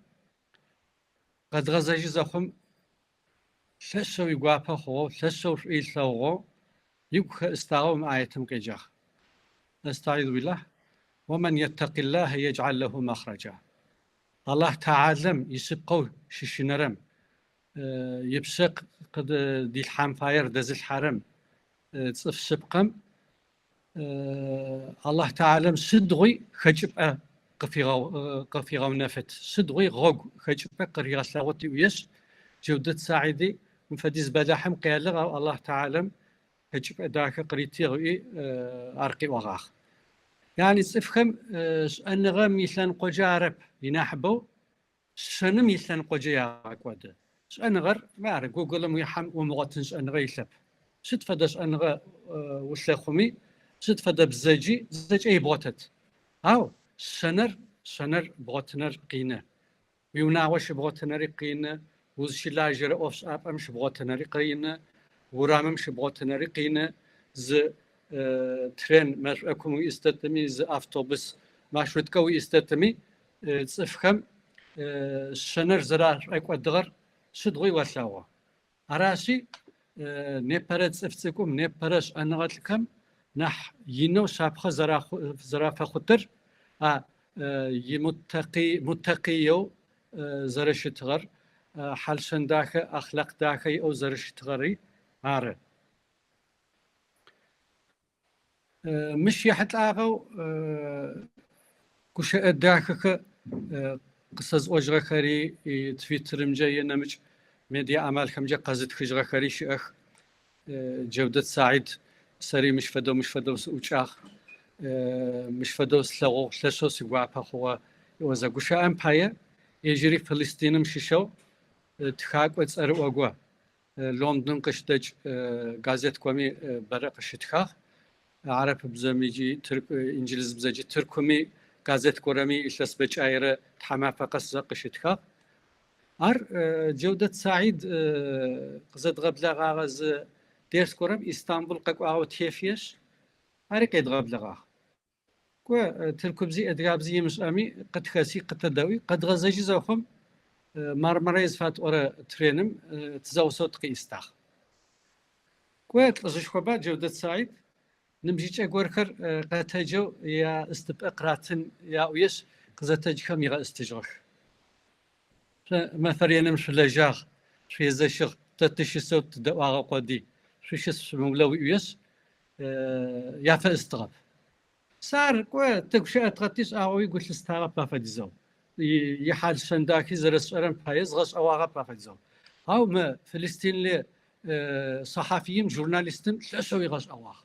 D: قد غزاجي زخم لسو يقوابا خو لسو إيثاوغو يبخ استغوم آيتم كجاخ استعيذ بالله ومن يتق الله يجعل له مخرجا الله تعالى يسبقو ششنرم يبسق قد دي الحنفاير دز الحرم تصف سبقم الله تعالى صدغي خجب قفيغو نفت صدغي غوغ خجب قريغا سلاوتي ويش جودة سعيدي مفديز بداحم قيال الله تعالى خجب داك قريتي غوي أرقي وغاخ يعني صفخم أنغا مثلا قجارب ينحبو سنة مثلا قجارب وده أنغر ما أعرف جوجل ميحم ومغتنش أنغا يسب ست فداش أنغا وسلخمي ست فدا بزجي زج أي بغتت أو سنر بغتنر قينة ويناوش بغتنر قينة وزش لاجر أوفس أب أمش بغتنر قينة وراممش بغتنر قينة ز ترين مرأكم ويستتمي ز أفتوبس ماشوتكو ويستتمي صفخم سنر زرار أكو الدغر صدغي وساوا أراسي نبرد صفتكم نبرش أنغتلكم نح ينو سابخ زرافة خطر متقيو زرش تغر حلشن داخل أخلاق داخل أو زرش تغري عاره مش يحت آغو كوش داخل قصص أجرى خري تويتر مجاي نمج ميديا أعمال خمجة قصد خجرى خري شيخ جودة سعيد سري مش فدو سوچاخ مش فدو سلغو سلشو سيغوابا خوا وزا قوشا أمبايا يجري فلسطين مشيشو تخاق وتصر وقوا لندن قشتج غازيت كومي برق شتخاخ عرب بزميجي ترك إنجليز بزاجي تركمي غازيت كورمي إسلاس بجايرة تحما فقس زقشتخاخ ار جودة سعيد قزد غبلا غاز ديرس كورم إسطنبول قاقو تيفيش هاري قيد غبلا غاخ كو تركبزي ادغابزي مش امي قد خاسي قد تداوي قد غزاجي زوخم مرمريز فات اورا ترينم تزاو صوت قيستاخ كو تلجش خبا جودة سعيد نمجيش اغوركر قتاجو يا استبقراتن يا ويش قزتاج خم يغا استجرخ مثلا نمش لجاغ في زشغ تتشي صوت دواغ قدي شيش مولوي ويش يا فاستغب صار كو تكشى تغطيش أوي قلت استغب بافدزو يحال شنداكي زرس أرم بايز غش أواغ بافدزو أو ما فلسطين لي صحفيين جورناليستين تلاشوي غش أواغ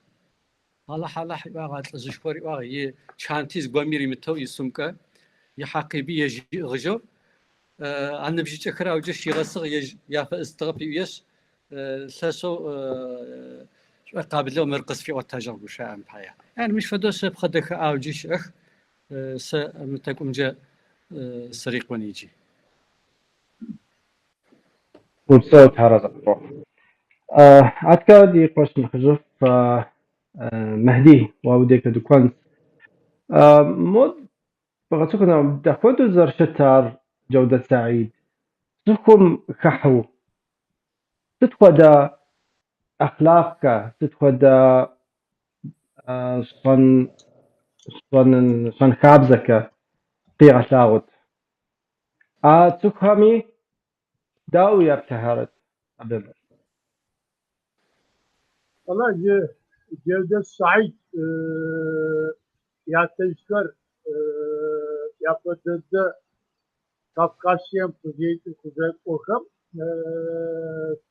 D: الله حالا حباغ تلزشوري واغ ي شانتيز قوميري متو يسمك يحقيبي يجي غجو أنا بجيت أكره وجش يغسق يا فاستغب يش ساسو قابل له مرقص في وتاجر وشاء بحياة يعني مش فدوس بخدك أو جيش أخ متكم جاء سريق ونيجي
A: وبصوت هرز أقرأ عدك دي قوش نخجف مهدي ووديك دكان مود بغتوكنا دخوتو زرشتار جودة سعيد تكم كحو تتخودا أخلاقك تتخودا صن خابزك قيغة لاغت تفهمي داو يبتهرت أبدا.
E: والله جلد السعيد يا تذكر يا بدد كافكاسيان بروجيكت كوزاك وكم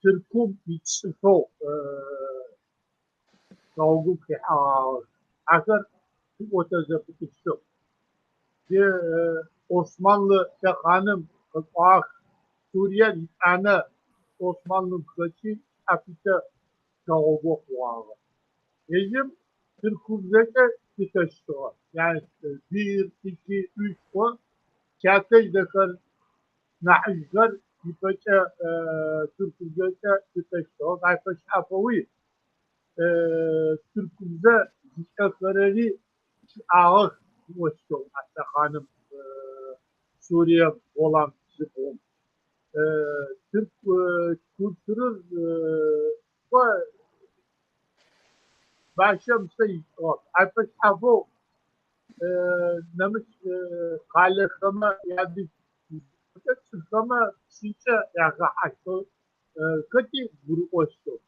E: تركم يتصفو كاوغو كي آخر وتزفتشتو دي Osmanlı hanım kılak Suriye ana Osmanlı kıçı apite kaobo kuağı. Bizim Türkçe'de biteşti var. Yani 1, 2, 3 o kâtej dekar nahijgar biteşe Türkçe'de biteşti var. Gayfaş afavi Türkçe'de zikakları ağır uçtu. Hatta hanım Suriye olan zikon. Türk kültürü ve başım sayı o. Alpaş avo namış kalekama yani kama sinçe ya haşto kati buru oşto.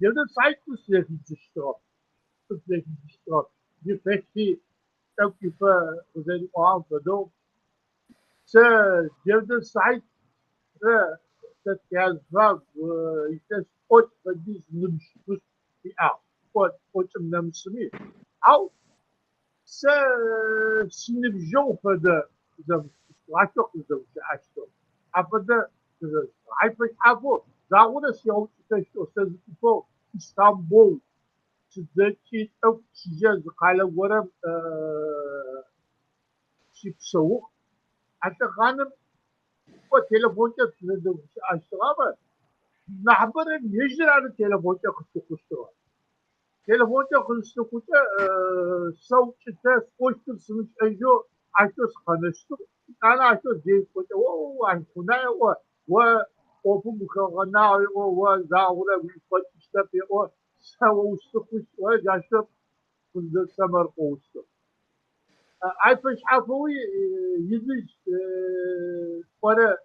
E: Ya da saytus yetiştiyor. Yetiştiyor. Bir peki takıfa özel olan fado. Se Cevdet Said تتيازغ ويتس قوت بديس نمشبس في قوت نمسمي أو سنبجو فدا زم عشق زم عشق أبدا عايفش عفو داونا سيو تشتو سزكو إسطنبول تزكي أو تجاز قال ورم شيبسوق حتى غانم وتلفون تسندو أشتغل نحبر يجري على التلفون تخصو كشتغل تلفون تخصو كشتغل صوت تاس كشتغل سمش أيجو عشوس خنشتو أنا عشوس جيب كشتغل وعنكونا وفو مخغنا وزاورة ويفت اشتبه سوا وستخش وجاشتب كل سمر قوستو عارفش عفوي يزج para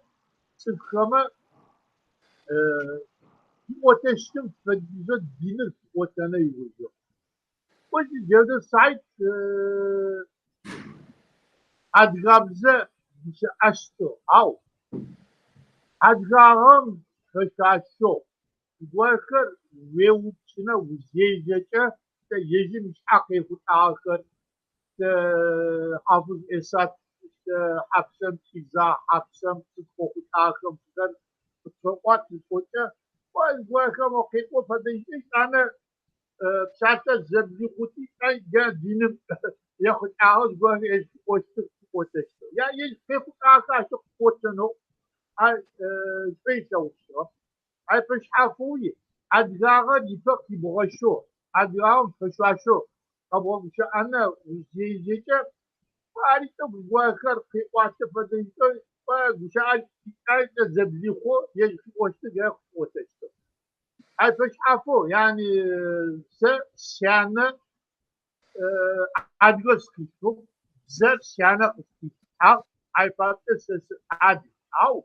E: sıkama oteştim fedize dinir otana yürüyor. O yüzden Said adgabze bir şey açtı. Av. Adgağım kaçaştı. Duvarkar ve uçuna uzayacak da yejim hakikut ağır Hafız Esad حبسم چیزا حبسم خوب آخم شدن صحبت می‌کنه باز گویا موقعی که فدیش أنا شاید زبدی خودی که دینم یا خود آهاد گویا ایش کوچه یا یه فکر آخرش کوچه نو پیش اوست ای پیش حفوی ادعا دیپک دیباشو ادعا فشواشو ابو میشه أنا وزیجی که عارفه بواخر في واسطة فديتو وشاعر كايت زبزيخو يجي وشت جاي وتشتو عارفش عفو يعني سيانا عدوس كيتو زر سيانا كيتو عارفات عادي أو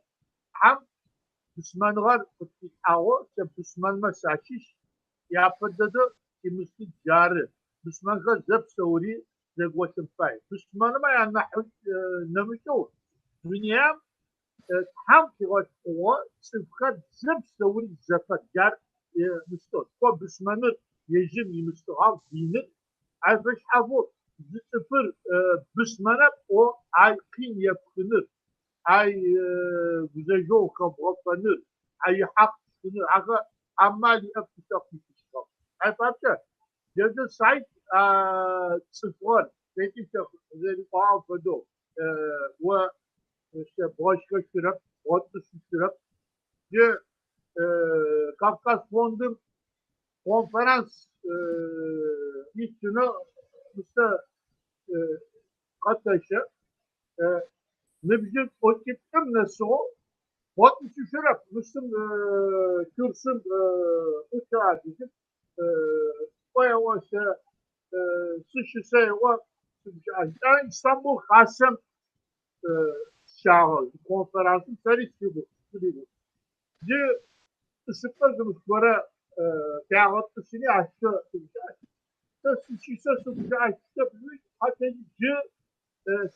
E: هم بسمان غار كيتو بسمان ما ساشيش يا فددو كمسك جار بسمان غار زب سوري زغوتن فاي بسمان ما يعني نمشو دنيا هم في وقت هو سبخت زب سوري زفت جار مستوى كو بسمان يجب يمستوى دين عارفش حفو زفر بسمان او اي قين يبخنر اي بزجو كبغفنر اي حق سنر حقا عمالي افتشاق في تشاق عارفش جلد سعيد صفر بيتي زي القاعة فدو و باش كشرب واتس كشرب جه Kafkas Fond'un konferans içine mesela kattaşı ne bizim o gittim nasıl o واتس كشرب مثل kürsüm uçağı dedim ويا سشسه و İstanbul Kasım şahı konferansı seri sürüyor. Sıkmadım sonra kağıtçısını açtı. Sıçıysa açtı. Hatta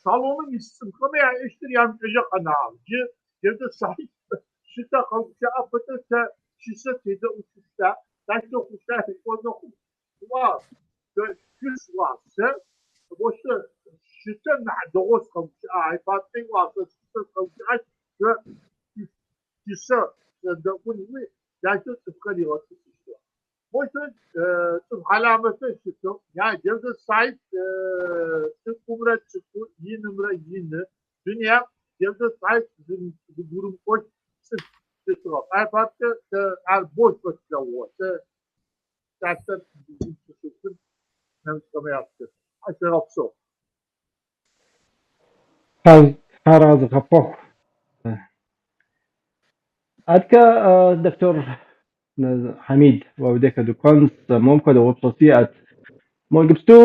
E: salonun isim kamaya eştir yanacak kanal. Cevde sahip şita kalkışa apıtırsa şisa teyze uçuşta. Taşta uçuşta orada var. Küs varsa boşta şita doğuz kalkışa. Ayfat'ın varsa şita kalkışa. Şisa da bunu yaşta sıfırlıyor. Boşta alameti şita. Yani cevde sahip kumra çıktı. Yine. Dünya cevde sahip durum koç çıktı. Ayfat'ta boş başta var. Gerçekten çıktı. Nemseme yaptı. Aşağı yapsa.
A: هذا غفوه أذكى دكتور حميد ووديك دوكونس ممكن وبصوصيات مولجبستو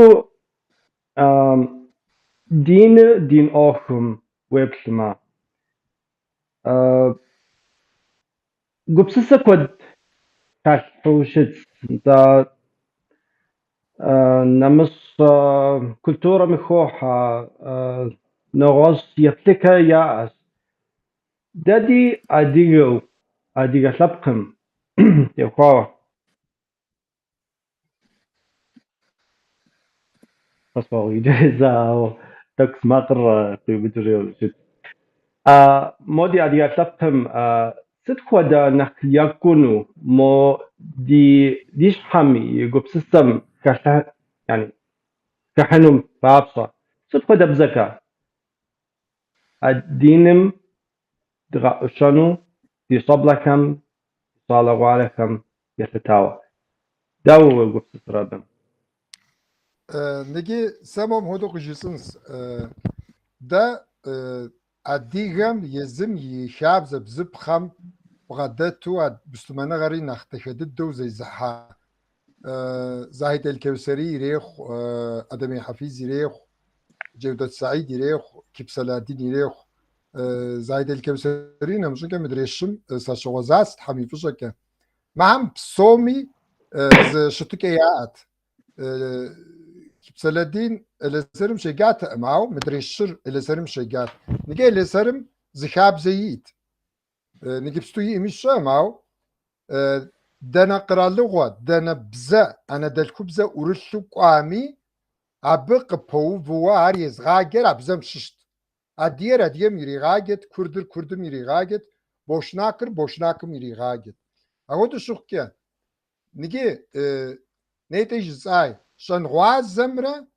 A: دين أوخم ويبسما قبسسة كود كالحوشت دا نمس كولتورة مخوحة نغوص يبتكا ياس دادي أديغو سبقم يخوا تصفوا يجيزا تكس ماقر في بتريو شت مودي أديغو سبقم ستخوا دا نخ يكونو مو ديش حامي يقوب سيستم يعني كحنم بابصة ستخوا دا بزكا الدينم دغاشانو دي صبلكم صالوا عليكم يتتاوى داو يقوب سيسترادم
C: نجي سمم هدو قجيسنس دا أديغم يزم يشاب زبزب خم وغدتو بستمانة غري نختشدد دو زي زحا زاهد الكوثري يريخ أدمي حفيظ يريخ جودة سعيد يريخ كبسلادين يريخ زاهد الكوثري نمشنك مدريشم ساشوغازاس تحمي فشك معهم بسومي شتكيات كبسلادين اللي سرم شجعت معه مدريشر اللي سرم شجعت نجي اللي سرم زخاب زيت نجي بستوي مش معه دنا قرا لغة دنا بزا أنا دلكو بزا ورشلو قامي عبق بو بوا عريز غاجر عبزم ششت أدير ميري غاجت كردر ميري غاجت بوشناكر ميري غاجت أقول شوك كيا نجي نيتيج زاي شان غواز زمرة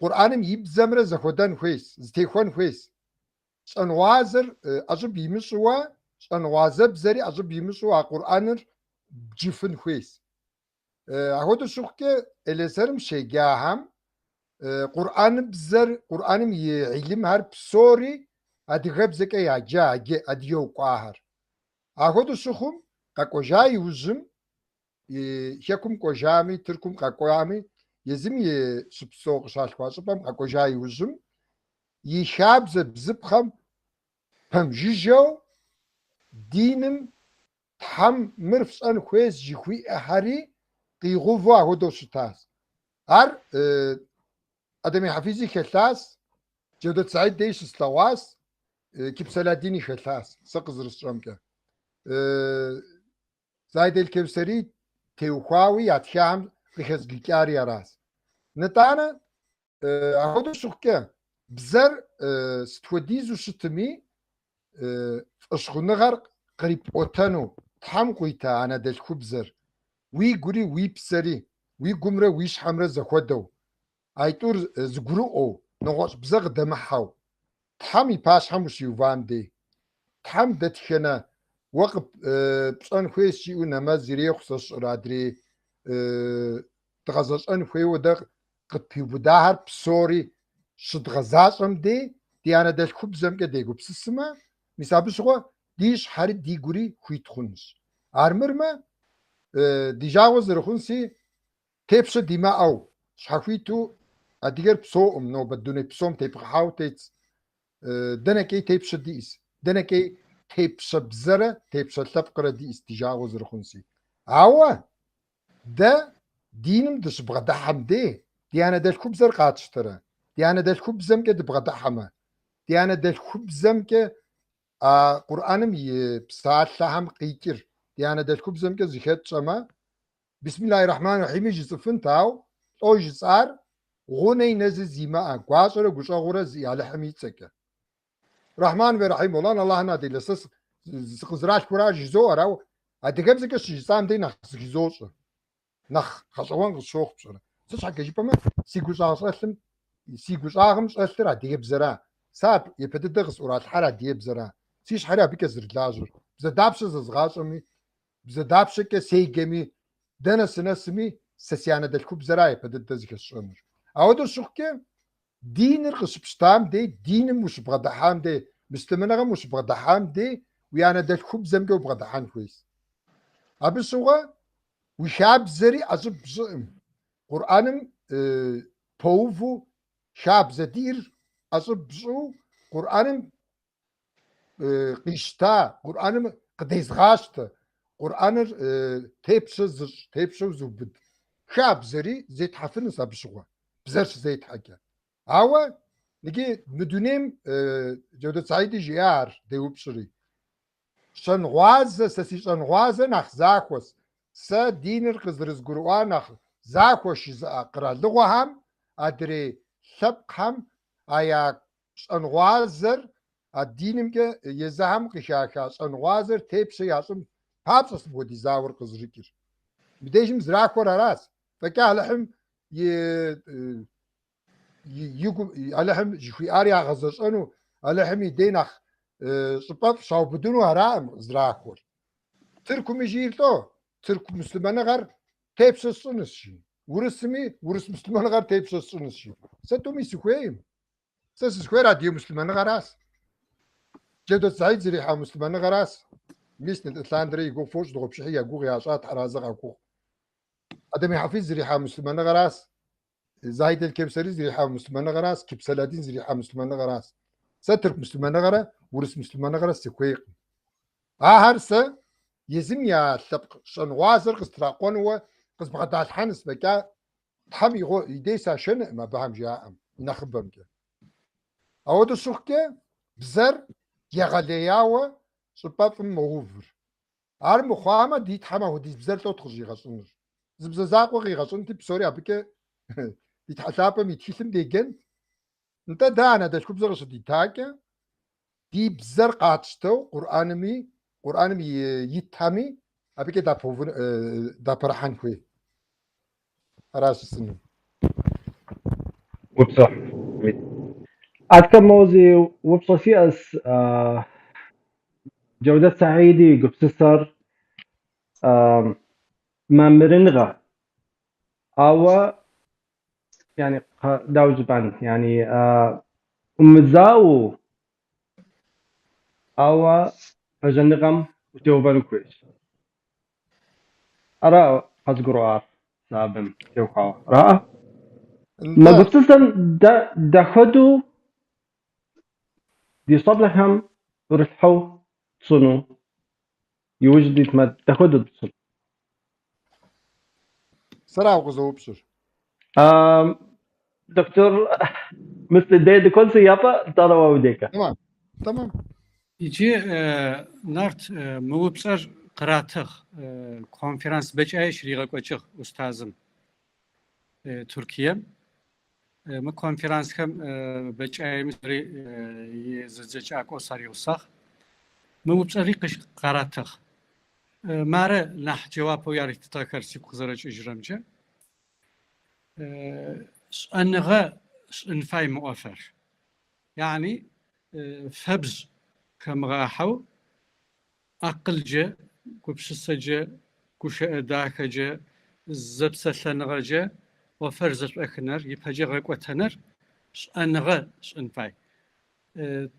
C: قرآنم يب زمرة زخودان خويس زتيخوان خويس شان غوازر أجب يمشوا شان غوازب زري أجب يمشوا قرآنر جيفن خويس أقول شوك كيا اللي سرم شجاهم قرآن بزر قرآنم يعلم هر بسوري أدغب زكا ياجا أديو قاهر أقول شوكم قاقوجاي وزم يكم قوجامي تركم قاقوامي يزم يسبسوق شاشخواشبام قاقوجاي وزم يشاب زبزبخم بمجيجو دينم تحم مرفصان خويز جيخوي أحري قيغوفو أهودو شتاس هر أدمي حفيزي خلاص جودة سعيد ديش سلواس كبسلاديني خلاص سقز رسرمكا زايد الكوثري تيوخاوي ياتشام قيخز قيكاري راس نتانا أهودو شوكا بزر ستوديزو شتمي أشغنغر قريب أوتانو تحم قويتا أنا دلكو بزر وي قري وي بسري وي قمرة ويش حمرة زخودو أيتور زغروو نغوش بزغ دمحاو تحمي باش حموش يوفان دي تحم دتخنا وقب بصان خويس شيو نما زري خصوص رادري تغزاش ان خويو دغ قد بيوداهر بسوري شدغزاشم دي انا دل خوب زمكه دي غوب سسما مسابشغو ديش حري دي غوري خويتخونش ارمرما ديجاوز رخونسي تيبش ديما او شحفيتو أدير بسوم نو بدوني بسوم تيبقى حاوتيت دنكي تيبش ديس دنكي تيبش بزرة تيبش لفقرة ديس تجاوز رخنسي عوا ده دينم دش بغدا حمدي دي أنا دل خبزر قاتشترا دي أنا دل خبزم كده بغدا حما دي أنا دل خبزم كده قرآنم بساعة لهم قيكر دي أنا دل خبزم كده زخات شما بسم الله الرحمن الرحيم جزفن تاو أو جزار غوني نزل زيما قاشر قشا غورا زي على حميتك رحمن ورحيم الله نادي لسس زراش كوراج زورا أديكم زكش جسام دي نخ زوج نخ خشوان قشوخ بشرا سش حق جيب ما سيقوش أصلهم سيقوش أغم أصلرا ديب زرا ساب يبتدي دغس ورات حرا ديب زرا سيش حرا بك زرلاجر بزدابش زغاشمي بزدابش كسيجمي دنا سنسمي سسيانة دلكوب زرا يبتدي دزك الشمر أودو شوكي دين القشبشتام دي دين مش بغدحام دي مسلمنا مش بغدحام دي ويانا دلكوب زمجو بغدحان كويس أبسوغا وشاب زري أزب زئم قرآنم بوفو شاب زدير أزب زو قرآنم قشتا قرآنم قديس غاشتا قرآن تيبشو زوبد شاب زري زيت حفنس أبسوغا بزرش زيت حاجة عوا نجي مدونيم جودة سعيدي جيار ديو بشري شنغواز سسي شنغواز نخ زاكوس سا دينر قزرز قرآن نخ زاكوش قرا لغة هم أدري سبق هم آيا شنغوازر الدينم كي يزهم قشاكا شنغوازر تيبشي ياسم هابسس بودي زاور قزركير بديجم زراكور راس فكا لحم يجو علىهم جوي أريا غزش أنو علىهم يدينخ سبب شاو بدونو هرام زراكور تركو مجيلتو تركو مسلمان غير تيبس السنسشي ورسمي ورس مسلمان غير تيبس السنسشي ستومي سكويم سكوير عدي مسلمان غراس جدو سعيد زريحة مسلمان غراس ميسن الإسلاندري يقول فوش دغب شحية يقول ياشات حرازق أقول أدمي حفيظ زريحة مسلمان غراس زايد الكبسري زريحة مسلمان غراس كبسلادين زريحة مسلمان غراس سترك مسلمان غرا ورس مسلمان غراس سكويق هرسه يزم يا سبق شنوازر قستراقون و قسبقت الحنس بكا تحم يديسا شن ما بهم جاءم نخبم كه أود السوق بزر يغلياوه سبب موفر عارم خامة دي تحمه ودي بزر لو تخرج غصنر زبزاق وغي غصن تي بسوريا بك دي تحسابه ميتشيسم دي جن انت دانا دا شكو بزر دي تاكا دي بزر قاتشتو قرآنمي يتامي أبيك دا بوفن دا برحان كوي راس السنو
A: وبصح أتكلم موزي وبصفي أس جودة سعيدي قبسسر ما مرنغا أو يعني داوج بان يعني مزاو أو أجنغم وتوبان كويس أرى أذكر سابم يوقع رأى ما قبسسر دخدو دي صبلهم رفحو صنو يوجد ما تاخد بصل
C: سرعة وغزو بشر
A: دكتور مثل دي كل سيابا ترى وديك
C: تمام
D: يجي نارت موبسر قراتخ كونفرنس بجاي شريغك وجه أستاذم تركيا ما كونفرنس كم بجاي مصري يزجاك أسري وصخ موبسر ريقش قراتخ ماره نح جواب وياري تتاكر سيكو زرج إجرامجة أنغا انفاي مؤفر يعني فبز كم غاحو أقل جا كبش جا كوش أداك جا زبسة لنغا جا وفرزت أكنر يبهجي غيك وتنر أنغا انفاي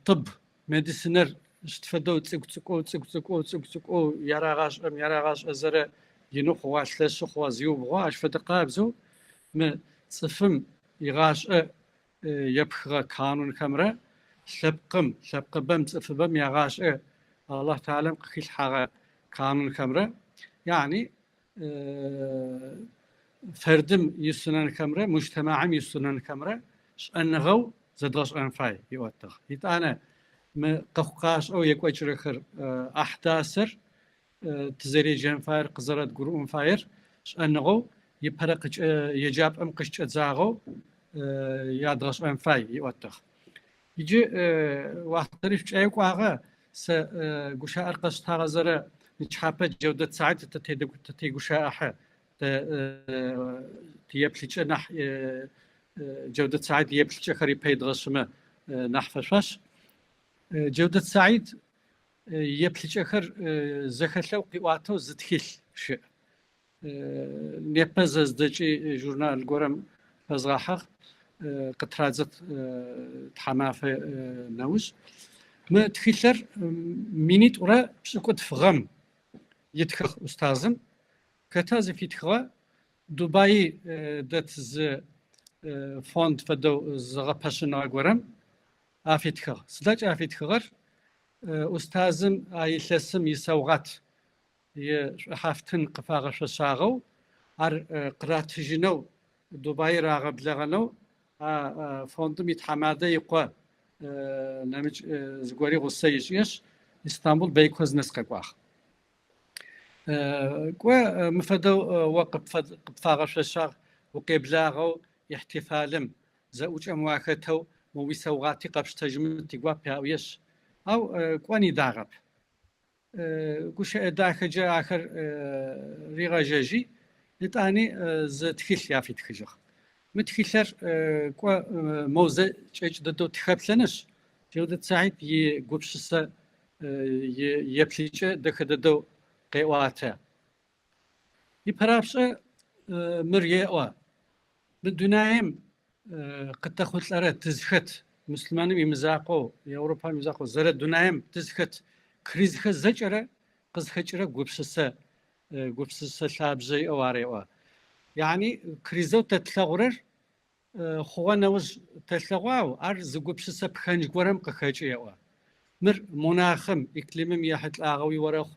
D: طب ميديسنر استفدوا تسقو يراغاش أزرا ينوخ واش لسخ وزيوب واش فدقابزو ما صفم يغاش يبخغ قانون كمرة شبقبم صفبم يغاش الله تعالى قيل حاجة قانون كمرة يعني فردم يسنن كمرة مجتمعم يسنن كمرة أنغو زدغش أنفاي يوتخ يتانا قفقاش أو يكوش رخر أحداثر تزري جنفاير قزرت قرون فاير أنغو يبرق يجاب أم قشت زاغو يادغش أنفاي يوتخ يجي واحد طريف أيوك واغا س قشاء القش تغزر نشحابة جودة ساعات تتي قشاء أحا تيبليش نح جودة سعيد يبليش خري بيد غشمة نحفشش جودة سعيد يبليش خر زخلو قواتو زتخيل شيء نيبز زدجي جورنال قرم فزغاحق قطرازت تحماف نوز ما تخيلر مينيت ورا بسكوت فغم يتخخ أستاذم كتاز في تخوا دبي دات ز فوند فدو زغباشنا قرم أفيتخ سلاج أفيتخر أستاذم أيلسم يسوغات يحفتن قفاغش شاغو أر قرات جنو دبي راغب لغنو فوندم يتحماده يقوى نمج زغوري غسيش اسطنبول بيكوز نسقق واخ كوا مفدو وقف قفاغش الشاغ وقبلاغو احتفالم زوج امواكتو موي سوغاتي قبش تجمت تقوا بياويش او كواني داغب كوش داخ جا اخر ريغا جاجي لتاني زتخيل يافي تخجخ متخيلر كوا موزه تشج ددو تخبلنش جودة سعيد يقبشس يبليش دخددو قواته يبرابش مريئة بالدنايم قد تاخذ الأرض تزخت مسلمان يمزاقو أوروبا يمزاقو زرد دنايم تزخت كريز خزجرة قزخجرة قبسس شابجي أواريوا يعني كريزو تتلغرر خوا نوز تتلغواو أرز قبسس بخنج قرم قخجيوا مر مناخم إقليمم يحت الأغوي ورخ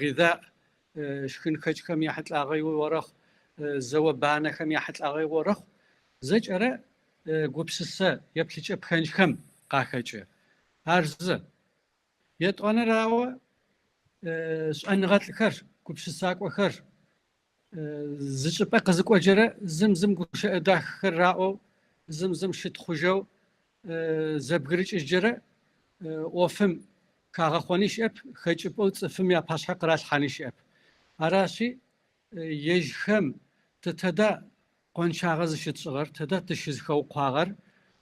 D: غذاء شكن خج كم يحت الأغوي ورخ زوبانة كم يحت الأغوي ورخ زجرة قبسسة يبليش بخنج كم قاخجة هرز يتوانا راو أنغات الخر قبسساك وخر زجبة قزق وجرة زمزم قش داخل راو زمزم شت خجو زبغريش إجرة وفم كاغخونيش أب خجبوت فم يا باشا قراش حانيش أب أراشي يجخم تتدا قنشاغز شت صغر تدا تشزخو قاغر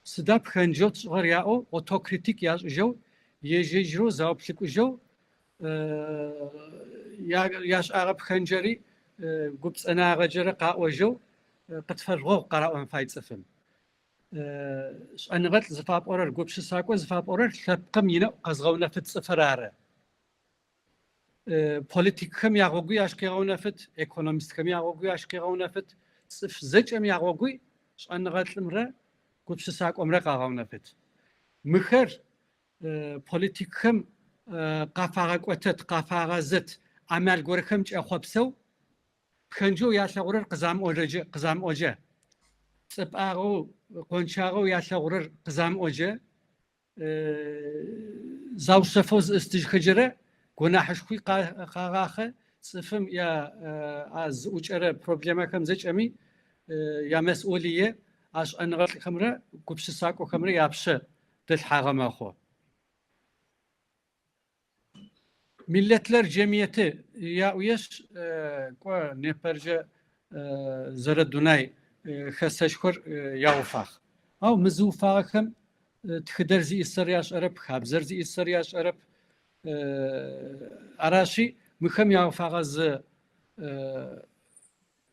D: سداب خنجوت صغر ياو أوتوكريتيك ياز جو يجيجرو زاوبليك جو ياش أغب خنجري قبس أنا غجرة قاء وجو قد فرغو قراء فايد سفم أنا غت زفاب أورر قبش ساقو زفاب أورر شبقم ينا قزغونا فت سفرارة بوليتيك كم يعوقي أشكي غونا فت إيكونوميست كم يعوقي أشكي غونا فت صف زج أم يعوقي أنا غت المرة قبش ساقو أمرة غونا فت مخر بوليتيك كم قافاغك وتت قافاغ زت عمل قركم أخوبسو خنجو يا شغرر قزام أوجه سباغو قنشاغو يا شغرر قزام أوجه زاو شفوز استجخجرة قناحش خوي قاغاخة صفم يا از وجرة بروبلما كم زج أمي يا مسؤولية عش أنغت الخمرة قبش ساق وخمرة يابشة تلحاغ ماخو ملتler cemiyeti ya uyes ko neperce zara dunay xaseşkor ya ufaq aw mizufaqım تخدر زي السرياش أرب خابزر زي السرياش أرب أراشي مخم يا فاغز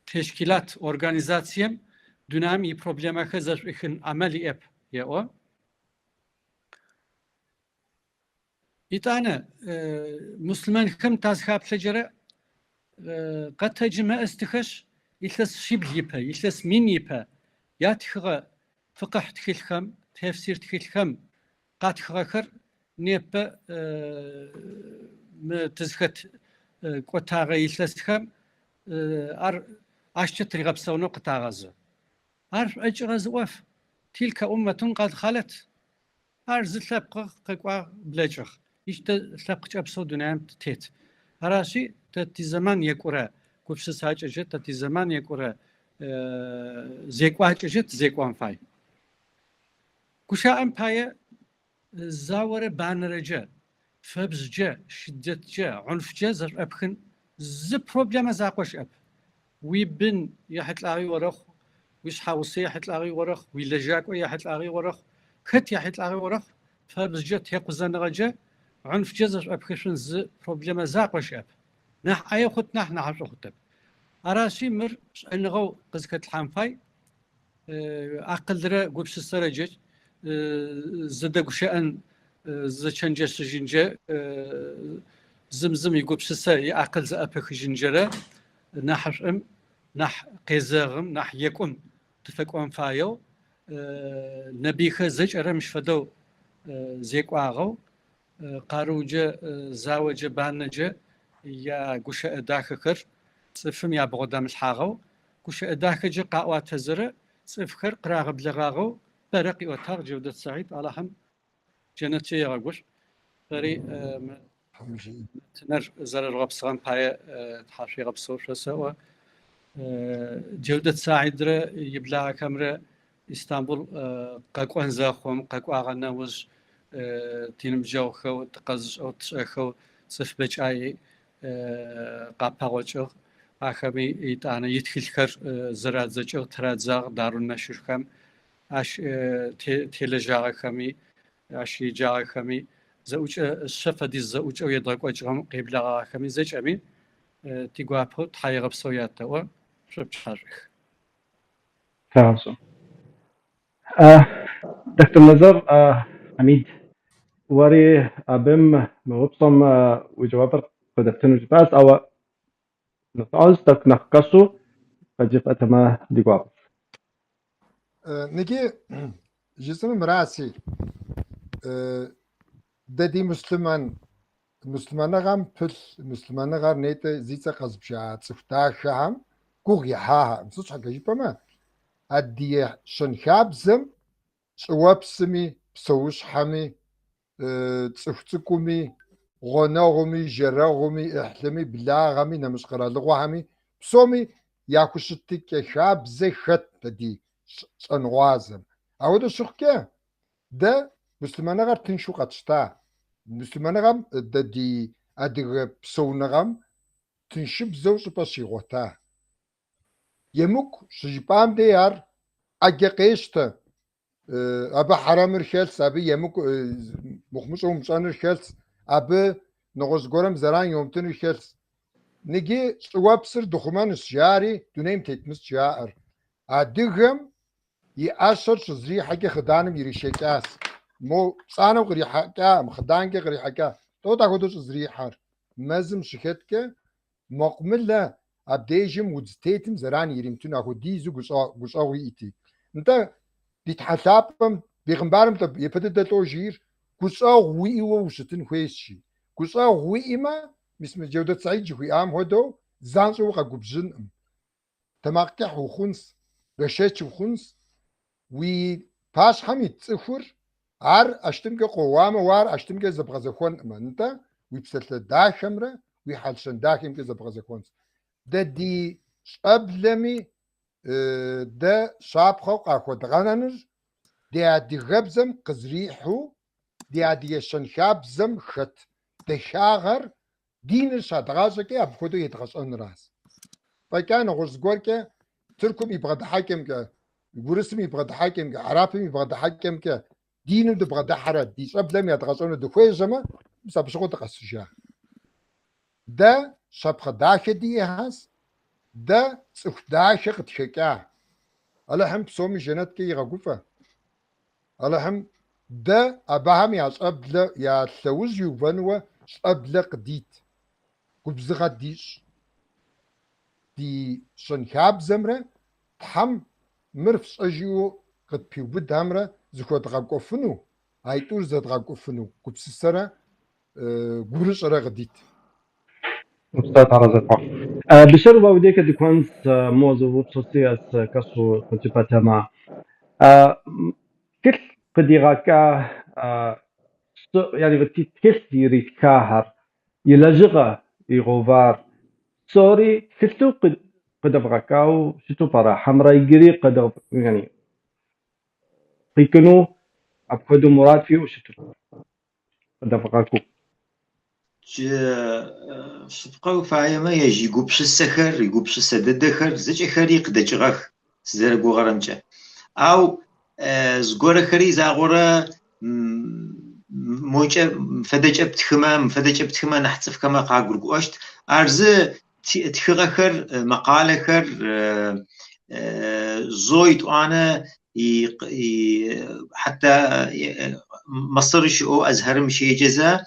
D: teşkilat organizasyem dünami problema xazar ikhin ameli ep ya o İtane Müslüman kim tazhab şecere قد تجمع استخش يلس شبه يبه يلس مين يبه ياتخغ فقه تخيلخم تفسير تخيلخم قاتخغر نيب تزخت قطاغ يلسخم ار اشت رغبسونو قطاغز ار اجغز وف تلك امه قد خلت ار زلبق قوا بلجخ işte لبق ابسو دنيام تيت هراشي تتي زمان يقرا كوبس ساجه تتي زمان يقرا زيقواجت زيقوان فاي كوشا امبايه زاوره بانرجه فبزجه شدتجه عنفجه زر ابخن ز بروبلم زاقوش اب ويبن يحتلاغي ورخ ويش حاوسي يحتلاغي ورخ ويلجاك يحتلاغي ورخ كت يحتلاغي ورخ فبزجه تيقزنغجه عنفجه زر ابخشن ز بروبلم زاقوش اب نح اي خط نح حرف خطب اراشي مر انغو قزكت الحنفاي اقلره قبس السرجه زدق شأن زشنجة سجنجة زمزم يقبس السر اقل زأبخ جنجرة نحر نح قيزاغم نح يكم تفقون فايو نبيخ زج ارمش فدو زيك واغو قاروجة زاوجة بانجة يا قشة داخكر صفم يا بغدام الحاغو قشة داخجة قاوة تزرع صفخر قراغ بلغاغو برقي وتاغ جودة سعيد على هم جنتي يغوش بري تنر زرر غبصغان باي تحاشي غبصور شسوا جودة سعيد يبلغ كامرة اسطنبول قاقوان زاخوم قاقواغنا وز تينم جوخو تقزج او تشخو صف بجاي قاپاغوچو اخمي يتانا يتخلخر زراد زجو ترادزاغ دارون نشرخم اش تيلجاغ خمي اش يجاغ خمي زوج الشفه دي زوج او يدقوجهم قبلغ خمي زج امين تيغوابو تحيغ بسوياتو شبشارخ
A: فهمت. دكتور نزار حميد وري أبم موبصم وجوابر قدرتنو جباس أو نتعوز تك نقصو فجف أتما ديقواب
C: نجي جسم مراسي ددي مسلمان غام بل مسلمان غار نيت زيتا قزبشات سفتاخام كوغي حاها مسوش حاجة جيبما أدي شنخابزم شوابسمي بسوش حمي تسفتكمي غناغمي جراغمي احلمي بلاغمي نمشقرا لغوهمي بسومي ياكوشتك خابزي خط ددي شنغوازم أودو شخكي ده مسلمان غار تنشو قطشتا مسلمان غام ددي أدغ بسونغام تنشب زوج باشي غوتا يمك شجبام ديار أجي قيشتا أبا حرام الخلص أبي يمك مخمش ومشان الخلص أبي نغز قرم زران يومتن الخلص نجي وابسر دخمان الشجاري دونيم تيتمس جائر أدغم يأشر شزري حاجة خدانم يريشيكاس مو صانو غري حاجة مخدانك غري حاجة تو تاخدو شزري حار مزم شكتك مقملة أبديجم وزتيتم زران يريمتون أخو ديزو قصاوي إيتي انت بيتحسابم بيغمبارم تب يفتد توجير قصاو ويئو وشتن خويسشي قصاو ويئما مسم جودة سعيد جوي آم هدو زانسو قبجن تماقح وخنس رشيش وخنس وي باش حمي تصفر عار أشتمك قوامة وار أشتمك زبغزخون أما انت ويبسل داخمرة ويحالشن داخمك زبغزخونس ده دي قبلمي ده شابخو قاخو دغانانج دي غبزم قزريحو دي شنخابزم خط دشاغر دين شادغازكي أبخدو يتغسون راس فكان غزقورك تركم يبغى دحاكم ورسم يبغى دحاكم عرابم يبغى دحاكم دينو دبغى دحرة دي قبلم يتغسون دخوي زما بس بشغو تغسجا ده شابخ داخل دي هاس ده صفداش قتشكا على هم بسومي جنات كي يغوفا على هم ده أباهم يا صبل يا ثوز يوفنوا صبل قديت قبزغ ديش دي شنخاب زمرة تحم مرفش أجيو قد بيو بدامرة زخوة تغاقوفنو هاي تور زاد تغاقوفنو كبسسرة قولش رغديت
A: أستاذ عرزت بشربة وديك ديكونس موضوع بصوصية كسو خطبتها مع كل قديغاكا يعني بتي كل يريد كاهر يلجغة يغوفار سوري كلتو قد بغاكاو شتو برا حمرا يجري قد يعني قيكنو أبخدو مراد فيه وشتو قد بغاكو
B: شبقاو فايما يجي يقوبش السخر يقوبش السددخر زي خري قد جغخ سزرقو غرمجة أو زغورة خري زاغورة موجة فدج بتخما نحتف كما قاقرق أشت أرز تخغخر مقالة خر زويت أنا حتى مصرش أو أزهر مشي جزا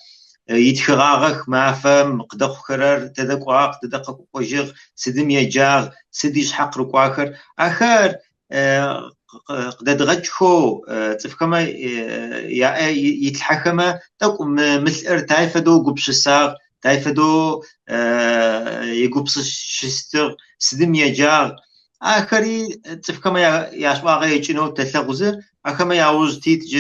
B: يتخغاغخ معفم قدق خرر تدقواق تدقق وجغ سدم يجاغ سديش حق رقواخر آخر قد غجخو تفكما يتحكما تقوم مثل تايفدو قبش الساغ تايفدو يقبش شستر سدم يجاغ آخري تفكما ياشواغ يجنو تلغوزر آخما يعوز تيتج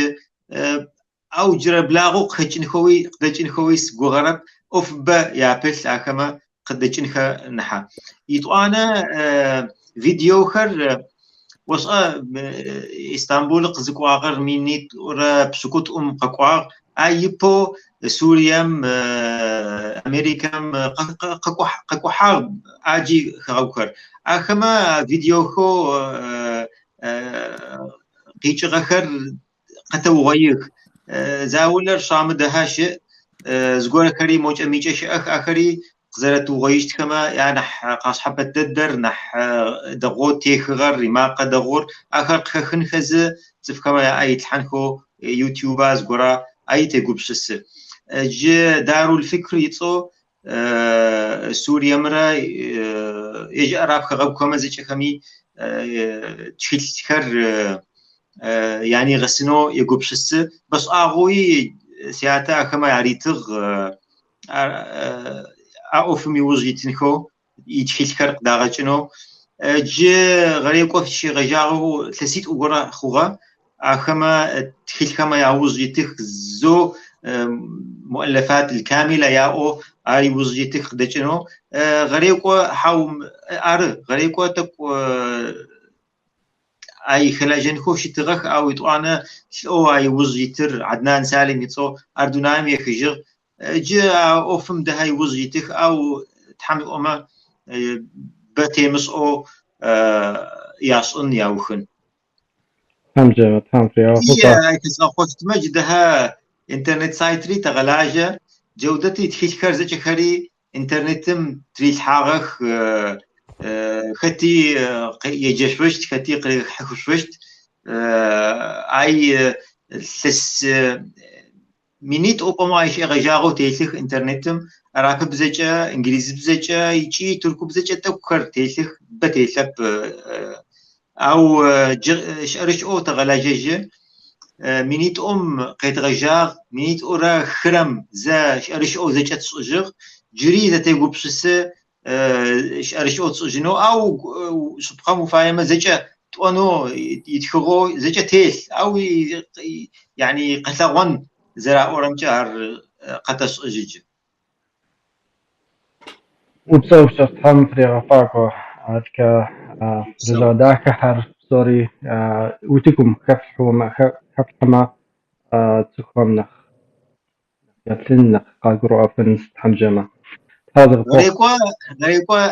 B: أو جرب لاغو خجن خوي قدجن خوي سجوغرب أوف با يابل آخما قدجن خا نحا يتوانا فيديو خر وصا اسطنبول قزقواغر مينيت ورا بسكوت ققواغ أيبو سوريام أمريكام ققوحا أجي خاوكر آخما فيديو خو قيش غخر قتو غيك زاولر شام دهاش زغور كري موج اميجش اخري قزرت وغيشت كما يعني قاص حبه تدر نح دغو تيخغر ما قدغور اخر خخن خز صف كما اي تحنكو يوتيوب زغورا اي تغبشس ج دارو الفكر يصو سوريا مرا يج اراب خغب كما زي خمي تشيل يعني غسنو يقبشس بس أغوي سياتا كما يعريتغ أوفمي وجيتنكو يتحيل كرق داغتنو جي غريقو في شي غجاغو تلسيت أغرا خوغا كما تحيل كما يعوزيتك زو مؤلفات الكاملة ياو آري وزيتك قدتنو غريقو حاوم غريقو تقو أي خلاجن خوش تغخ أو يتوانا أو أي وزيتر عدنان سالم يتصو أردنام يخجر جاء أوفم ده هاي وزيتك أو تحمل أما بتيمس أو ياسون ياوخن
A: تمام فريا
B: هي كساقوش تمجدها إنترنت سايتري تغلاجة جودتي تخيل خرزة خري إنترنتم تريد حاغخ ختي يجشوشت ختي حكوشوشت أي لس منيت أوبما إيش غجاغو تيلخ إنترنتم عربي بزجة إنجليزي بزجة يجي تركو بزجة تكر تيلخ بتيلب أو شرش أو تغلاجة منيت قيت غجاغ منيت أورا خرم زا شرش أو زجة صجغ جري ذا تيجوب سسة شرش أو صجنو أو سبقا مفاهمة زجة تونو يتخغو زجة تيل أو يعني قتلغون زرا أورم جار قتش أجج
A: وبسوف تفهم فريا فاكو عادك رجع داك حر سوري وتكم خف حما تخمم نخ يتلن نخ قاقرو أفن حمجمة هذا
B: غريقوا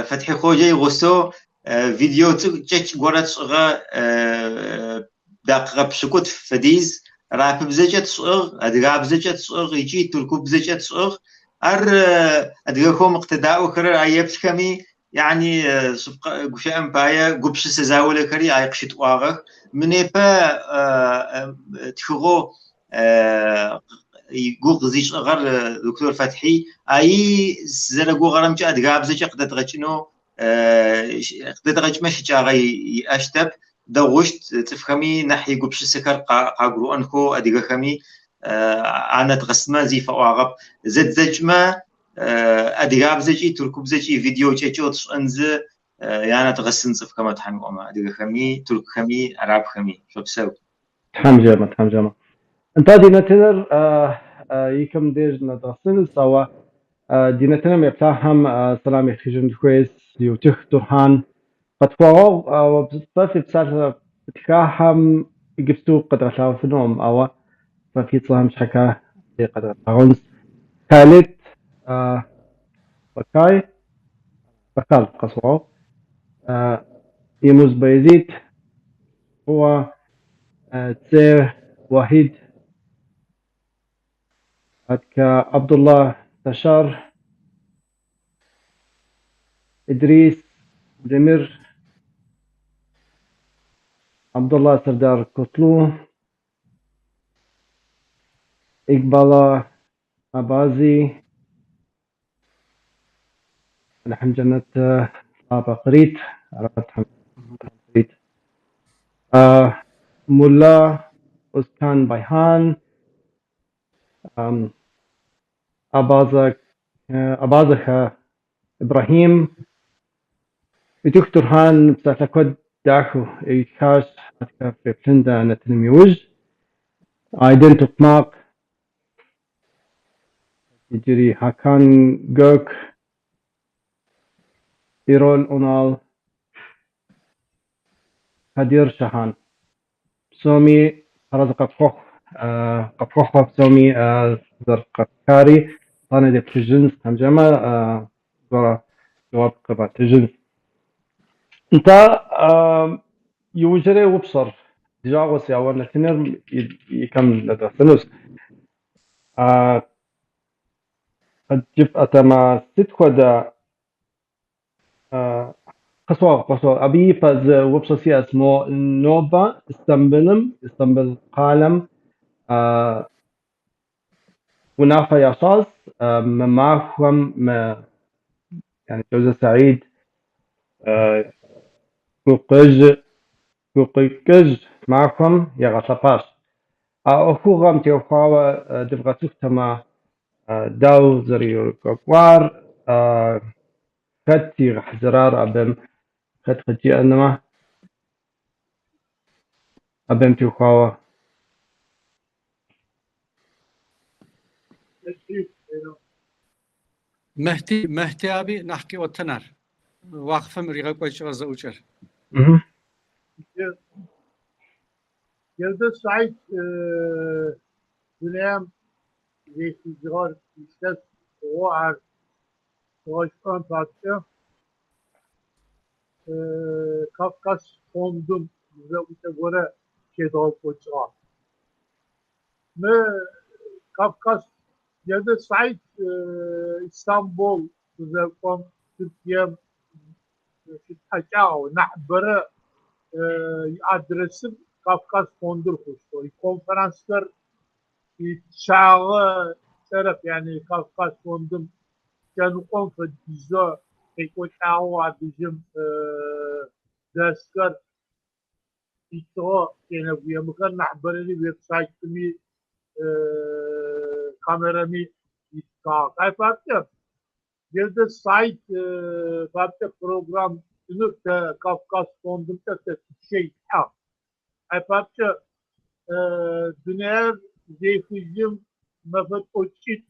B: فتحي خوجي غسو فيديو تشيك غورات صغا دقيقة بسكوت فديز راب بزجت صغ أدقى بزجت صغ يجي تركو بزجت صغ أدقاكم اقتداء وكرر عيبت كمي يعني سبق قشاء بايا قبش سزاولة كري عيقشت واغخ من يبا تخغو يقول زيش غير دكتور فتحي أي زرقو غرام جاء دقاب زيش قد تغشنو قدرت مش جاغي أشتب دوشت تفهمي نحي قبش سكر قاقرو أنكو أديغ خمي أنا تغسما زي فواغب زجما أديغاب زجي تركب زجي فيديو تشوتش أنز يعني تغسن صف كما تحمي أما أديغ خمي ترك خمي عرب خمي شو بسوي
A: تحم جامع انت دي نتنر يكم ديج ندرسن سوا دي نتنر مبتاهم سلام يخيجن كويس يوتيخ ترهان قطوة وبصفي بسالة بتكاهم يقبستو قدر شاو في النوم أو ففي صهم شكا في قدر تغنس ثالث بكال قصوة يموز بيزيد هو تسير وحيد هتك عبد الله تشار إدريس دمر عبد الله سردار كتلو إقبال أبازي نحن جنة أبا قريت عرفت قريت ملا أسكان بيهان أبازخ إبراهيم دكتور هان بتاعتكود داخو إيكاش في بلندا نتنميوج عايدين تطماق يجري هاكان جوك إيرول أونال هدير شهان سومي رزق قفوخ بسومي زرق كاري طاني دي بتجنس همجمة زرا جواب قبا تجنس انت يوجري وبصر جاوس يا ورنا تنر يكم ندرسنوس قد جب أتما ست خدا قصوا أبي فز وبصر اسمه نوبا استنبل قالم ونافع ياساس معكم يعني جوزة سعيد كوقيج معكم يا غطاس أخو غام تيوخاوا دبغتوك تما داو زريو كوكوار خدتي حزرار أبم خدتي أنما أبم تيوخاوا
D: مهتي أبي نحكي وتنار واقفة مريغا كويش غزة وشر
E: Yıldız Said dönem değişiklikler işte o ar Başkan Partisi Kafkas Fond'un bize göre şeyde koçağı. Ne Kafkas Yıldız Said İstanbul bize Türkiye حكاو نحبره adresim Kafkas Fondur kuştu. Konferanslar çağı taraf yani Kafkas Fondun canı konferanslar eko çağı bizim dersler İto yani bu yamuklar nahbereli website mi kamerami İtka. Kayfattı. Yılda site farklı program ünlükte Kafkas Fondu'nda şey ha. Ayparça dünya zeyfizim mafat oçit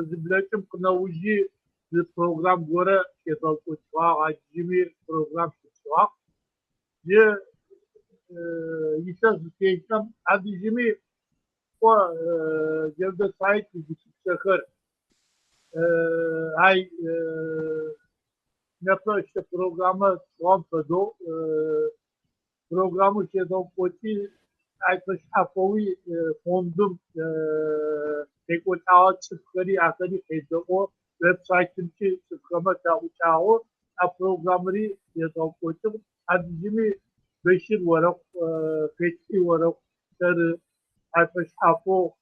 E: ziblatim kınavıcı bir program göre şetal koçva acimir program koçva. Ye yisa zeyfizim adijimi o yılda site bir hay nefes işte programı sonradı programı şeyden poti aytaş apovi fondum tekrar çıkari akari şeyde o website'in ki çıkama çağu a programları şeyden poti adjimi beşir varak fethi varak ter aytaş apo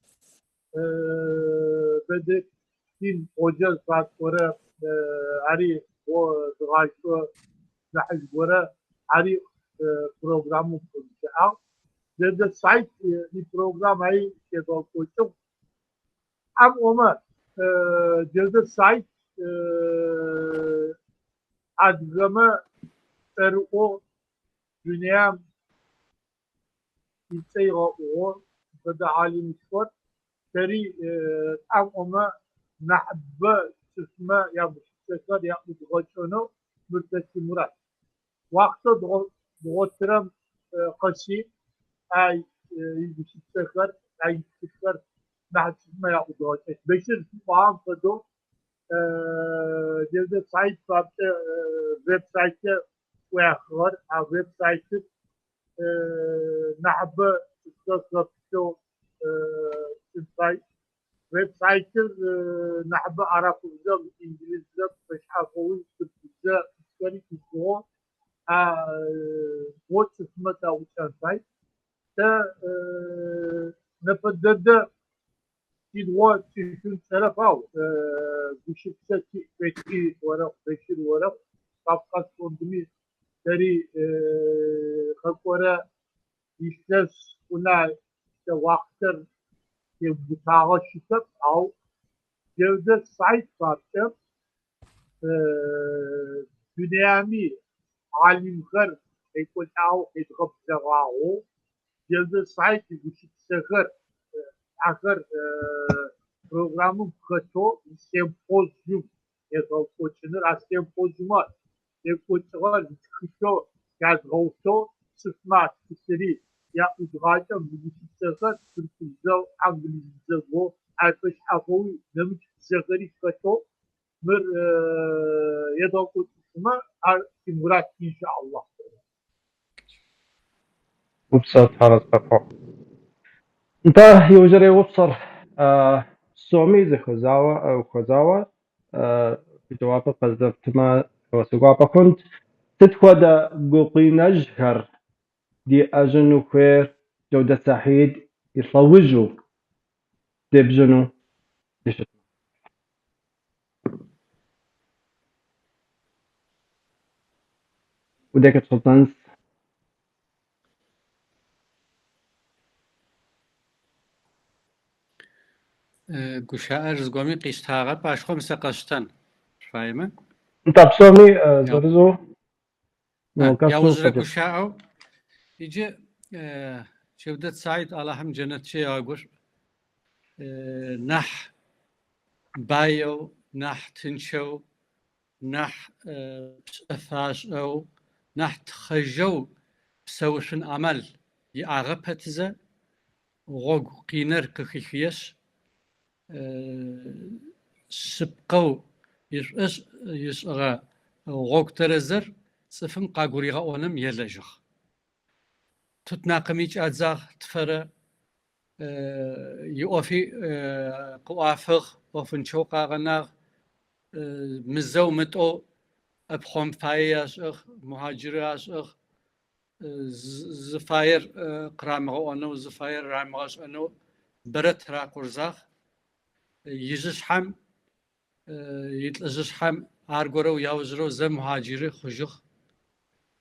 E: bede Tim hoca saat sonra Ari ودغايته نحج ورا عريق بروجرامو بتاعه ده السايت البروجرام هاي كده كويس أما جلد السايت أدغما ترقو دنيا يتسيغا أور بدا عالي مشكور تري أما نحب تسمى يا بشكر يا مدغشونو مرتسمرات وقت دغترم قشي أي بشكر أي بشكر نحب تسمى يا مدغشونو بشر فهم فدو جلد سايت فابت ويب سايت وآخر ويب سايت نحب تسكتو سايت ويب سايت نحب أعرف إنجليزي إنجليزي بس أقول تبتدأ تسكري تسوى واتس اسمه وشان سايت تا نبدأ تدوى تشوف سلف أو بشكل بشي ورق بشي ورق طبقة كوندمي تري خبرة يشتغل ولا وقتر يبتاع شتى أو جودة سايت فاتر دنيامي عالم غير يكون أو يتغب زراعه جودة سايت بشكل آخر programın kötü sempozyum yazılmıştır. Az sempozyuma sempozyumlar çıkıyor yazılıyor sıfmat kişileri ya uzaydan bilgisayar Türkçe İngilizce bu artık avu demek zahiri kötü bir yazılmıştır. Murat inşallah.
A: وبصوت حرس بفو انت يوجري وبصر 900 خزاوة أو خزاوة في جواب قصدت ما وسقاطة كنت تتخذ قوقي نجهر دي أجنو خير جودة سعيد يصوجوا ديبجنو ديشت وديك تفضنس
D: گوشە ئەرزگۆمی قیشتاغە پاشخۆم سەقەشتن فایمە
A: انت بسومي زرزو
D: یاوزرە گوشە ئەو هیجە شودت سعيد اللهم جنت شي أقول نح بايو نح تنشو نح أفاش أو نح تخجو بسوشن عمل يعغبتزه غوغ قينر كخيخيش سبقو يسغى غوغ ترزر صفم قاقوريغا أونم يلجخ تتناقميج أجزاغ تفرى يوفي قوافغ وفنشو قاغناغ مزو متو أبخوم فاياش أخ مهاجراش أخ زفاير قرامغو أنو زفاير رامغاش أنو برت راقورزاغ يجش حم يتلجش حم أرجورو ياوزرو زي مهاجري خجخ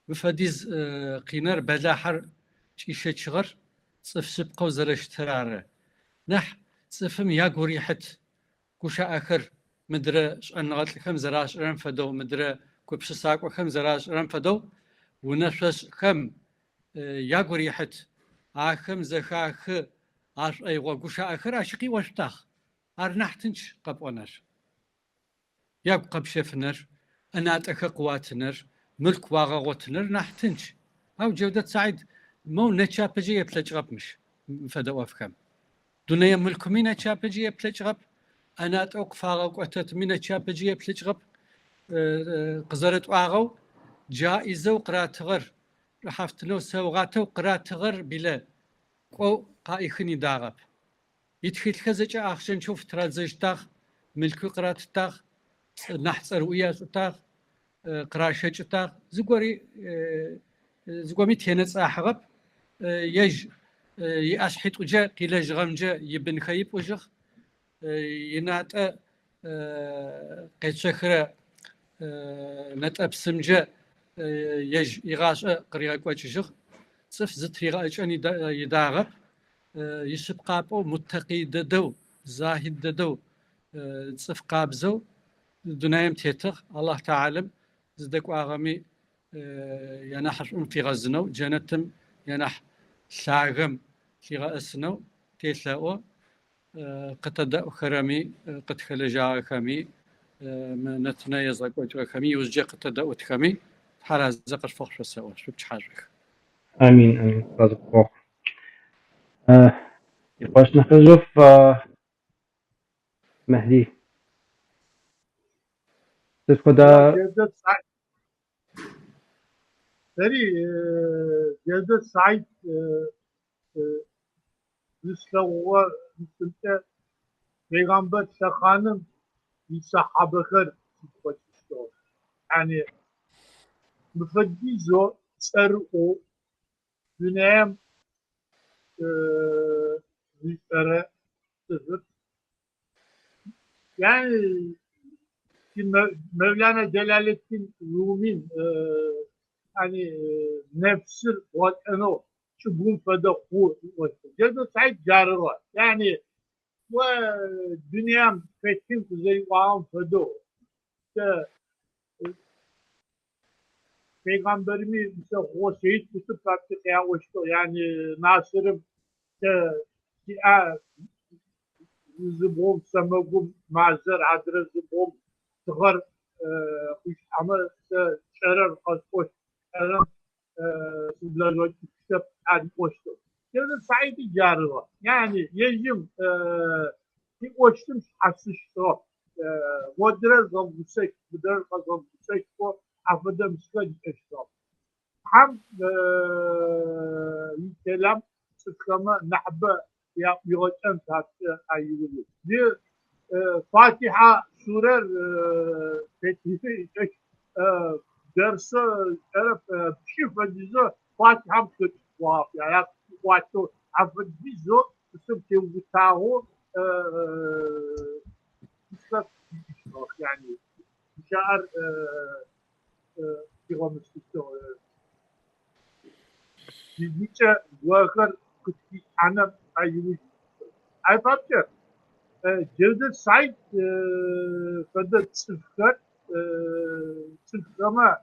D: بفديز قينر بلاحر شيشة شغر صف سبقو زرش تراره نح صفم يا قريحت كوشا آخر مدرة أنغات لكم زراش رنفدو مدرة كوبش ساق وكم زراش رنفدو ونفس كم يا قريحت آخم زخاخ عش أيوة كوشا آخر عشقي وشتاخ أرنحتنش قبونر يبقى بشفنر أنا أتأخ قواتنر ملك واغوتنر نحتنش أو جودة سعيد مو نتشابجي يبلج مش فدوا أفكام دنيا ملك مين نتشابجي يبلج أنا أتوق فاغو قوتت مين نتشابجي يبلج قزرت واغو جائزة وقرات غر رحفتنو سوغاتو قرات غر بلا قو قائخني داغب يدخل خزج أخشن شوف ترازجتاخ ملك قرات تاخ نحصر وياس تاخ قراشة تاخ زقومي تينس أحغب يج يأشحت وجا قيلج غمجا يبن خيب وجخ ينات قد شخرة نتأبسمجة يج يغاش قرية وجهه صف زت يغاش أني يداغب يشب قابو متقي ددو زاهد ددو صف قابزو دنايم تيتر الله تعالى زدك واغمي ينحر في غزنو جنتم ينح شاغم في غاسنو تيساو قتدا خرمي قد خلجا خمي نتنا يزق وجه خمي وزجا قتدا وتخمي حراز زقر فخر سوا شو بتحرك
A: امين امين رزق فوق يبقاش نخرجوا في مهدي تفقد
E: جلد سعيد Müslüman Müslüman Peygamber Şakan'ın bir sahabıkır tutuştu. Yani müfeddizo ser'u günem büyüklere sızır. Yani Mevlana Celaleddin Rumi'nin hani nefsir vat'ano şu bunfada ku Cevdet Said Carı var. Yani bu dünyam fethin kuzey bağım fedo. İşte Peygamberimi mesela o şehit tutup pratik yapmıştı. Yani Nasır'ım ki zıbom samagum mazır adre zıbom sıgar ama şerer kaskoş şerer سبلانوت كتاب عن وشتو كذا سعيد جاروا يعني يجب في وشتم حسشتو ودرس غمسك بدر غمسك و عفدا مسكج اشتو هم الكلام سكما نحبه يا يوتن تاع ايولي دي فاتحه سوره فتحه درس طرف شوف ديزو فاتحه واف يعني واتو عفد ديزو سبتي وتاو يعني شعر في غمستو ديجا واخر كنت انا ايوي اي فاكر جلد سايد فدت سفر سفرما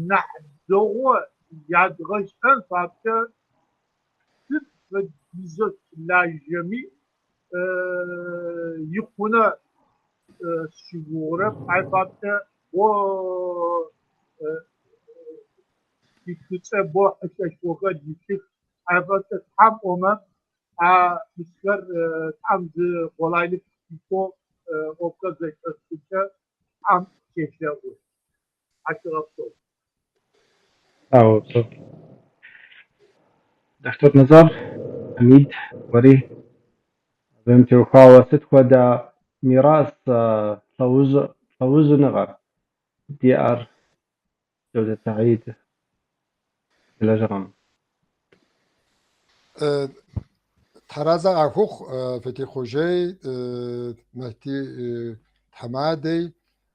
E: نحدوه يادغشن فاكر سفر ديزوت لا جميع يكون شغورة اي فاكر و يكتب بو حشاشوكا ديشك اي فاكر تحم اوما بسكر تحم قولايلك يكو اوكا زيكا عم كيشاوي عشرة
A: أو دكتور نزار حميد وري بمتي وخاوة ستخودا ميراث طوز نغر دي ار جودة سعيد إلى جرام
C: ترازا أخوخ فتي خوجي مهتي حمادي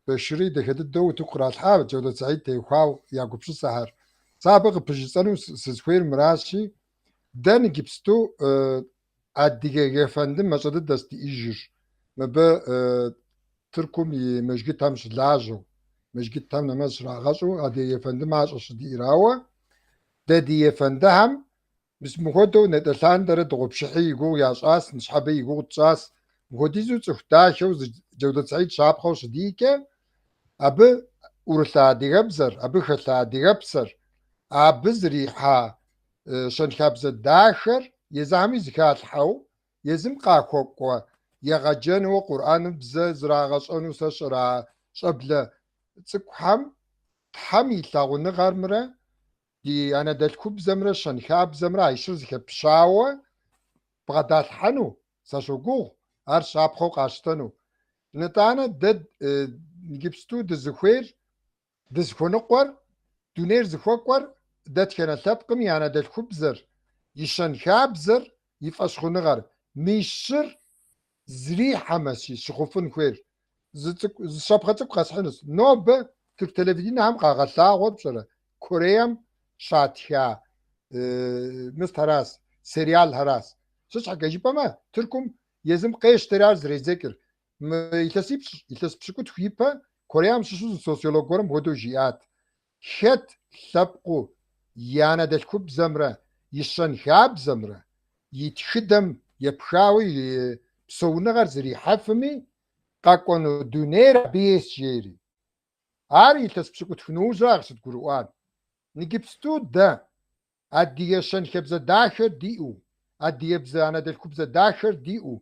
C: بشري دكتور دو تقرأ الحاب جودة سعيد تيخاو يعقوب شو سهر سابق بجسانو سزخير مراشي دان جبستو عديجة فندم مجد دستي إيجر ما با تركم مجد تامش لاجو مجد تام نماز راغاشو عديجة فندم عاش دي إراوة دي فندهم بس مخدو ندلان دار دغب شحي يقول يا شاس نشحبي يقول تشاس مخديزو تختاشو جودة سعيد شاب خوش ديكه أبى ورثا ديغبزر أبى خثا ديغبسر أبى زريحة شنخبز داخر يزامي زكاة حو يزم قاكوكوا يغجن وقرآن بزا زراغش أنو سشرا شبلا تسكحم تحمي لاغون غرمرة دي أنا دالكوب زمرة شنخاب زمرة عيشر زكا بشاوة بغدات حنو ساشوغو هر شاب خوق عشتنو نتانا دد نجيبستو دزخوير دزخونقور دونير زخوكور دات كان تبقم يعني دات خبزر يشان خابزر يفاش خونغر ميشر زري حماسي شخوفن خوير زشبخة قصحنس نوب تر تلفزيون هم قاغلا غوب شلا كوريام شاتيا مستراس سريال هراس شش حاجة جيبا ما تركم يزم قيش تراز ريزكر يتسبشكو تخيبا كوريام ششو سوسيولوجورم هدو جيات شت سبقو يانا دلكوب زمرة يشن خاب زمرة يتخدم يبشاوي بسونغر زري حفمي قاكونو دونيرا بيس جيري عاري تسبشكو تفنوزا غسد قرؤان نجيبستو دا ادي شن خبزة داشر ديو ادي بزا انا دلكوب زا داشر ديو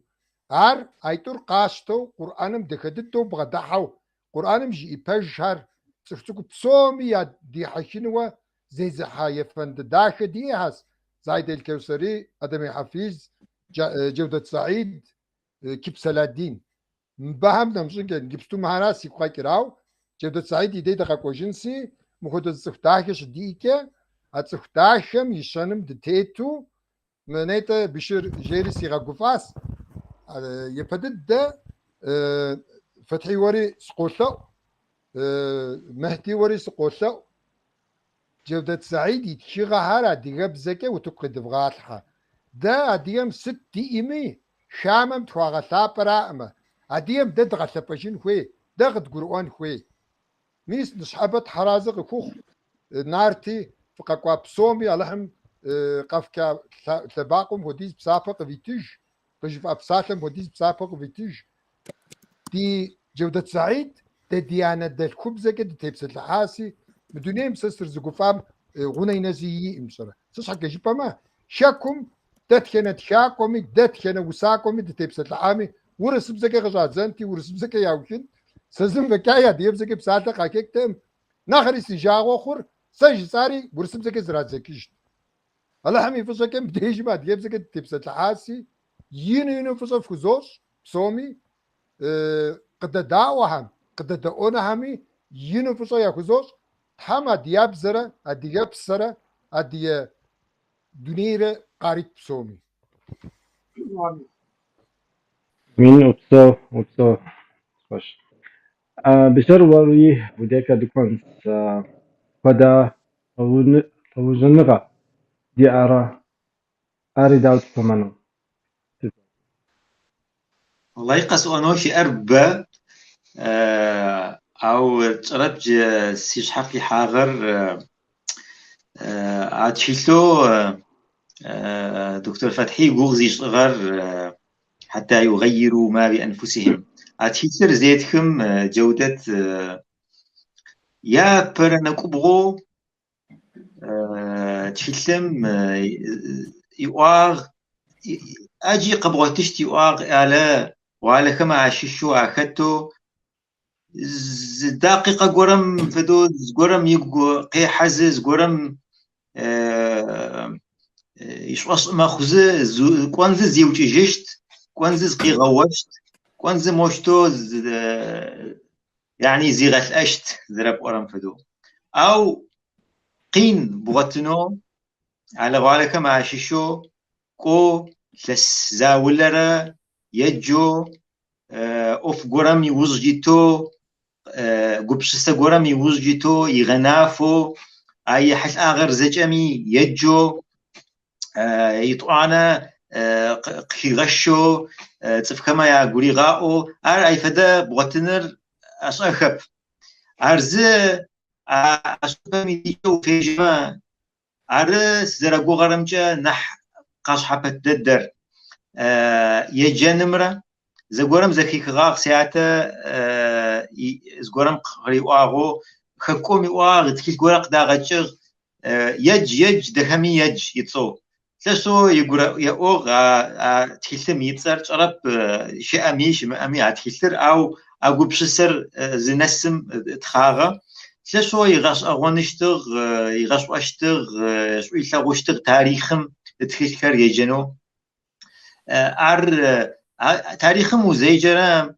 C: عار ايتور قاشتو قرآنم دخدتو بغداحو قرآنم جي إباجهر تسبشكو بسومي دي حشنوا زي زحايا فند داشر دي هاس زايد الكوسري ادمي حفيظ جودة سعيد كيب سلادين مبهم نمشن كن جبستو معنا سيقا كراو جودة سعيد يدي دقا كوجنسي مخود الزفتاحش ديكا الزفتاحم يشانم دتيتو منيتا بشير جيري سيغا قفاس يبدد دا فتحي وري سقوشو مهدي وري سقوشو جودة سعيد يتشيغا هارا ديغا بزكا وتبقى دفغاتها دا ديام ست ديمي شامم تواغا برائمة عديم ددغا ثباشين خوي دغد قرآن خوي ميس نشحبت حرازق كوخ نارتي فقاقوا بسومي اللهم قفكا ثباقم وديز بسابق فيتيج قجف أبساتم وديز بسابق فيتيج دي جودة سعيد دي ديانة دي الكبزة كده تيبسة الحاسي بدوني مسسر زقفام غنى ينزيي امسرة سيش حقا جيبا ما شاكم دات شاكومي دات وساكومي دي تيبسة الحامي ورسم زكي غجات زنتي ورسم زكي ياوكين سزم بكايا ديب زكي بسالة قاكيك تم ناخري سيجاغو خور ساج ساري ورسم زكي زرات زكيش الله حمي فزكي بديج ما ديب زكي تيبسة الحاسي ينو فزو فوزوش بسومي قد داوهم قد داونا همي ينو فزو ياكوزوش حما دياب زرا ادياب سرا ادي دنيره قاريت بسومي
A: من وبسو خوش بشر وري وديك دكونس فدا وجنغا دي اري داوت كمانو
B: والله يقص أنوشي أربع أو تربج سيش حقي حاغر عادشيلو دكتور فتحي غوغزي صغر حتى يغيروا ما بأنفسهم عادشيلر زيتكم جودة يا برنكوبغو تشيلم يواغ أجي قبغتشت يواغ على وعلى كما عششو أخدتو دقيقة قرم فدود قرم يبقى قي حزز قرم يشوص ما خوزه كوانز زيوتي جشت كوانز قي غوشت كوانز موشتو يعني زيغت أشت ذرب قرم فدو أو قين بغتنو على وعلى كما عششو كو لس زاولرا يجو اوف قرم يوزجيتو قبشستا قرم يوزجيتو يغنافو اي حس اغر زجمي يجو يطعنا قيغشو تصف كما يا قولي غاو ار اي فدا بغتنر اشخب ارز اشخبمي ديشو فيجما ارس زرقو غرمجا نح قاش حبت ددر يجنمرة زغورم زكي خغاق سياته زغورم قريواغو خكومي واغ تكيل غورق داغچغ يج دهمي يج يتصو تسو يغرا ياوغ تكيلم يتصر صرب شامي شمامي اتكيلر او اغوبشسر زنسم تخاغه تسو يغاش اغونشتغ يغاش واشتغ شو يلاغوشتغ تاريخم تكيلكر يجنو تاريخ مزيجرة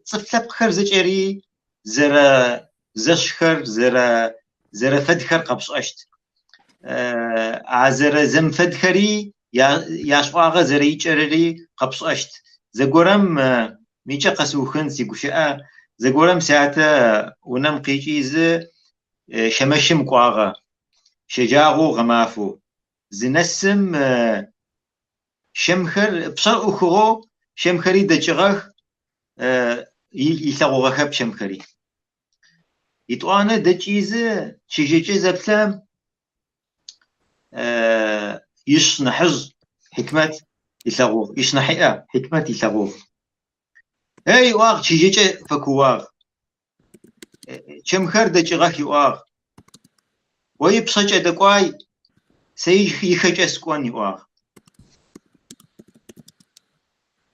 B: صفلب خر زجري زرا زشخر زرا فدخر قبش أشت عزرا زم فدخري يا شواغا زرا يجري قبش أشت زقرم ميشا قسوخن سيقوشاء زقولم ساعتا ونم قيجيز شمشم قواغا شجاغو غمافو زنسم شمخر بصر أخرو شمخري دجغخ يثغوغخ بشمخري يتوانا دجيز شجيجي زبتلام يشنحز حكمة يثغوغ يشنحئة حكمة يثغوغ اي واغ شجيجي فكواغ شمخر دجغخ يواغ ويبصج دقواي سيج يخج اسكوان يواغ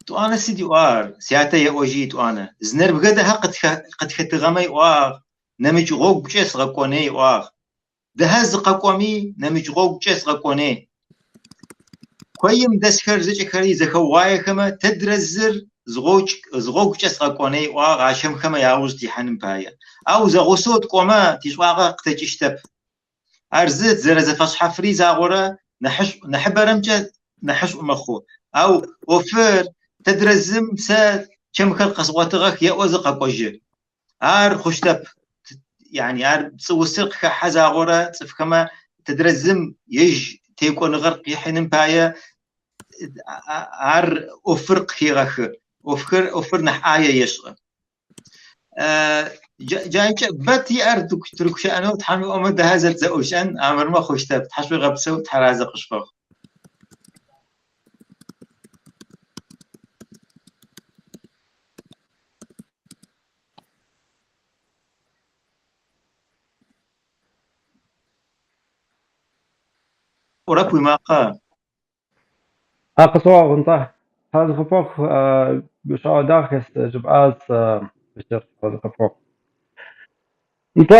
B: تو انا سيدي وار سياتا يوجي تو انا زنر بغدا قد ختغمي واغ نمج غوق جس غقوني واغ دهز ققومي نمج غوق جس غقوني كويم دسكر زج خري زخواي خما تدرزر زغوق جس غقوني واغ عشم خما ياوز تيحن بايا او زغوسوت قوما تيشواغا قتجشتب ارزت زرز فصحى فريزا غورا نحبرمجه نحش مخو او وفر تدرزم سا كم خلق صوتغك يأوزق قوجه ار خشتب يعني ار تصوسق حزا غورا صفكما تدرزم يج تيكون غرق يحن بايا ار افرق خيغخ افر نحايا يشغ جاي باتي اردك تركش انا وتحمل امد هذا زوجان امر ما خشتب تحشو غبسه وتحرازق قشفه وربي ما قال
A: قصوا غنطة هذا غفوخ بشعر داخل جبعات بشر هذا غفوخ انت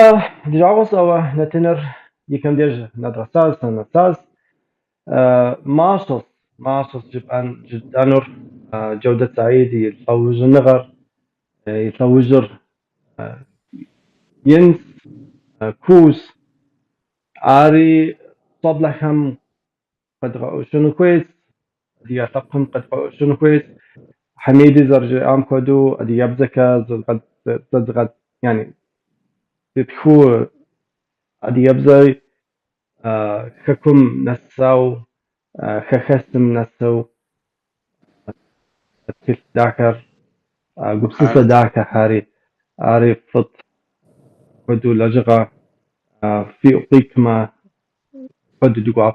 A: دجاوس او نتنر يكم ديج ندرساس نتاس ماشوس جبان جدانور جودة سعيد يتلوج النغر يتلوجر ينس كوس عاري صبلحهم قد رأوا شنو كويس دي يعتقهم قد رأوا شنو كويس حميدي زرج كودو دي يبزكا قد تزغد يعني تدخو دي يبزي خكم نساو خخسم نسو تكل داكر قبسسة داكر حاري عاري فط كودو لجغة في أقيكما كودو دقوا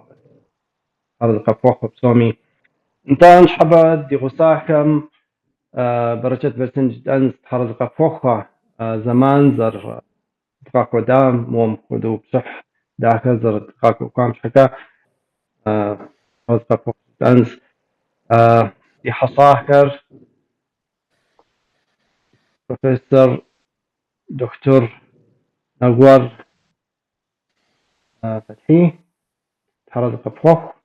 A: هذا القفوخ بسومي انت نشحبا دي غساكم برجت برسنج أنس حرز قفوخة زمان زر دقاق ودام موم خدو بشح داكا زر دقاق وقام شحكا حرز قفوخة أنس دي حصاكر بروفيسور دكتور نغور فتحي حرز قفوخ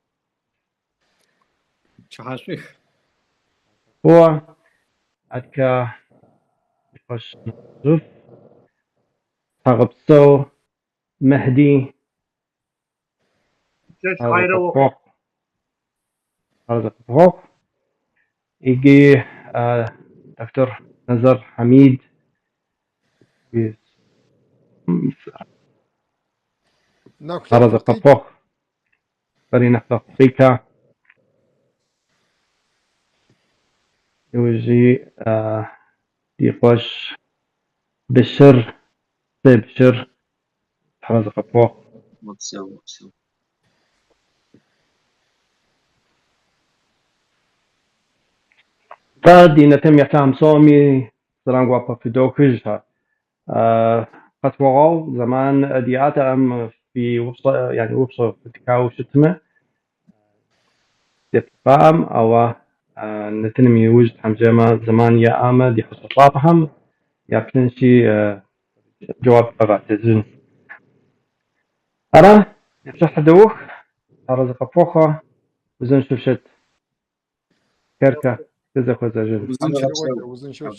D: شحاشيخ
A: هو أدكا يخش نزف تغبسو مهدي
E: جش
A: حرز
E: خيرو
A: قفوخ حرز قفوخ يجي دكتور نزار حميد حرز قفوخ برينا فيكا يوجي ديقوش بشر بشر حرز قفوخ
B: متساوي
A: قادي نتم يحتام صومي سلام قوابا في دوكجها قطوغو زمان دياتا أم في وفصة يعني وفصة في تكاو شتمة ديتقام أو نتنمي وجد حمجمة زمان يا آمة دي حصطاتهم يا بنشي جواب قبعة الجنس أرى يفتح دوخ أرى قفوخة وزن شفشت كركة تزا خوزا جنس
C: وزن شوف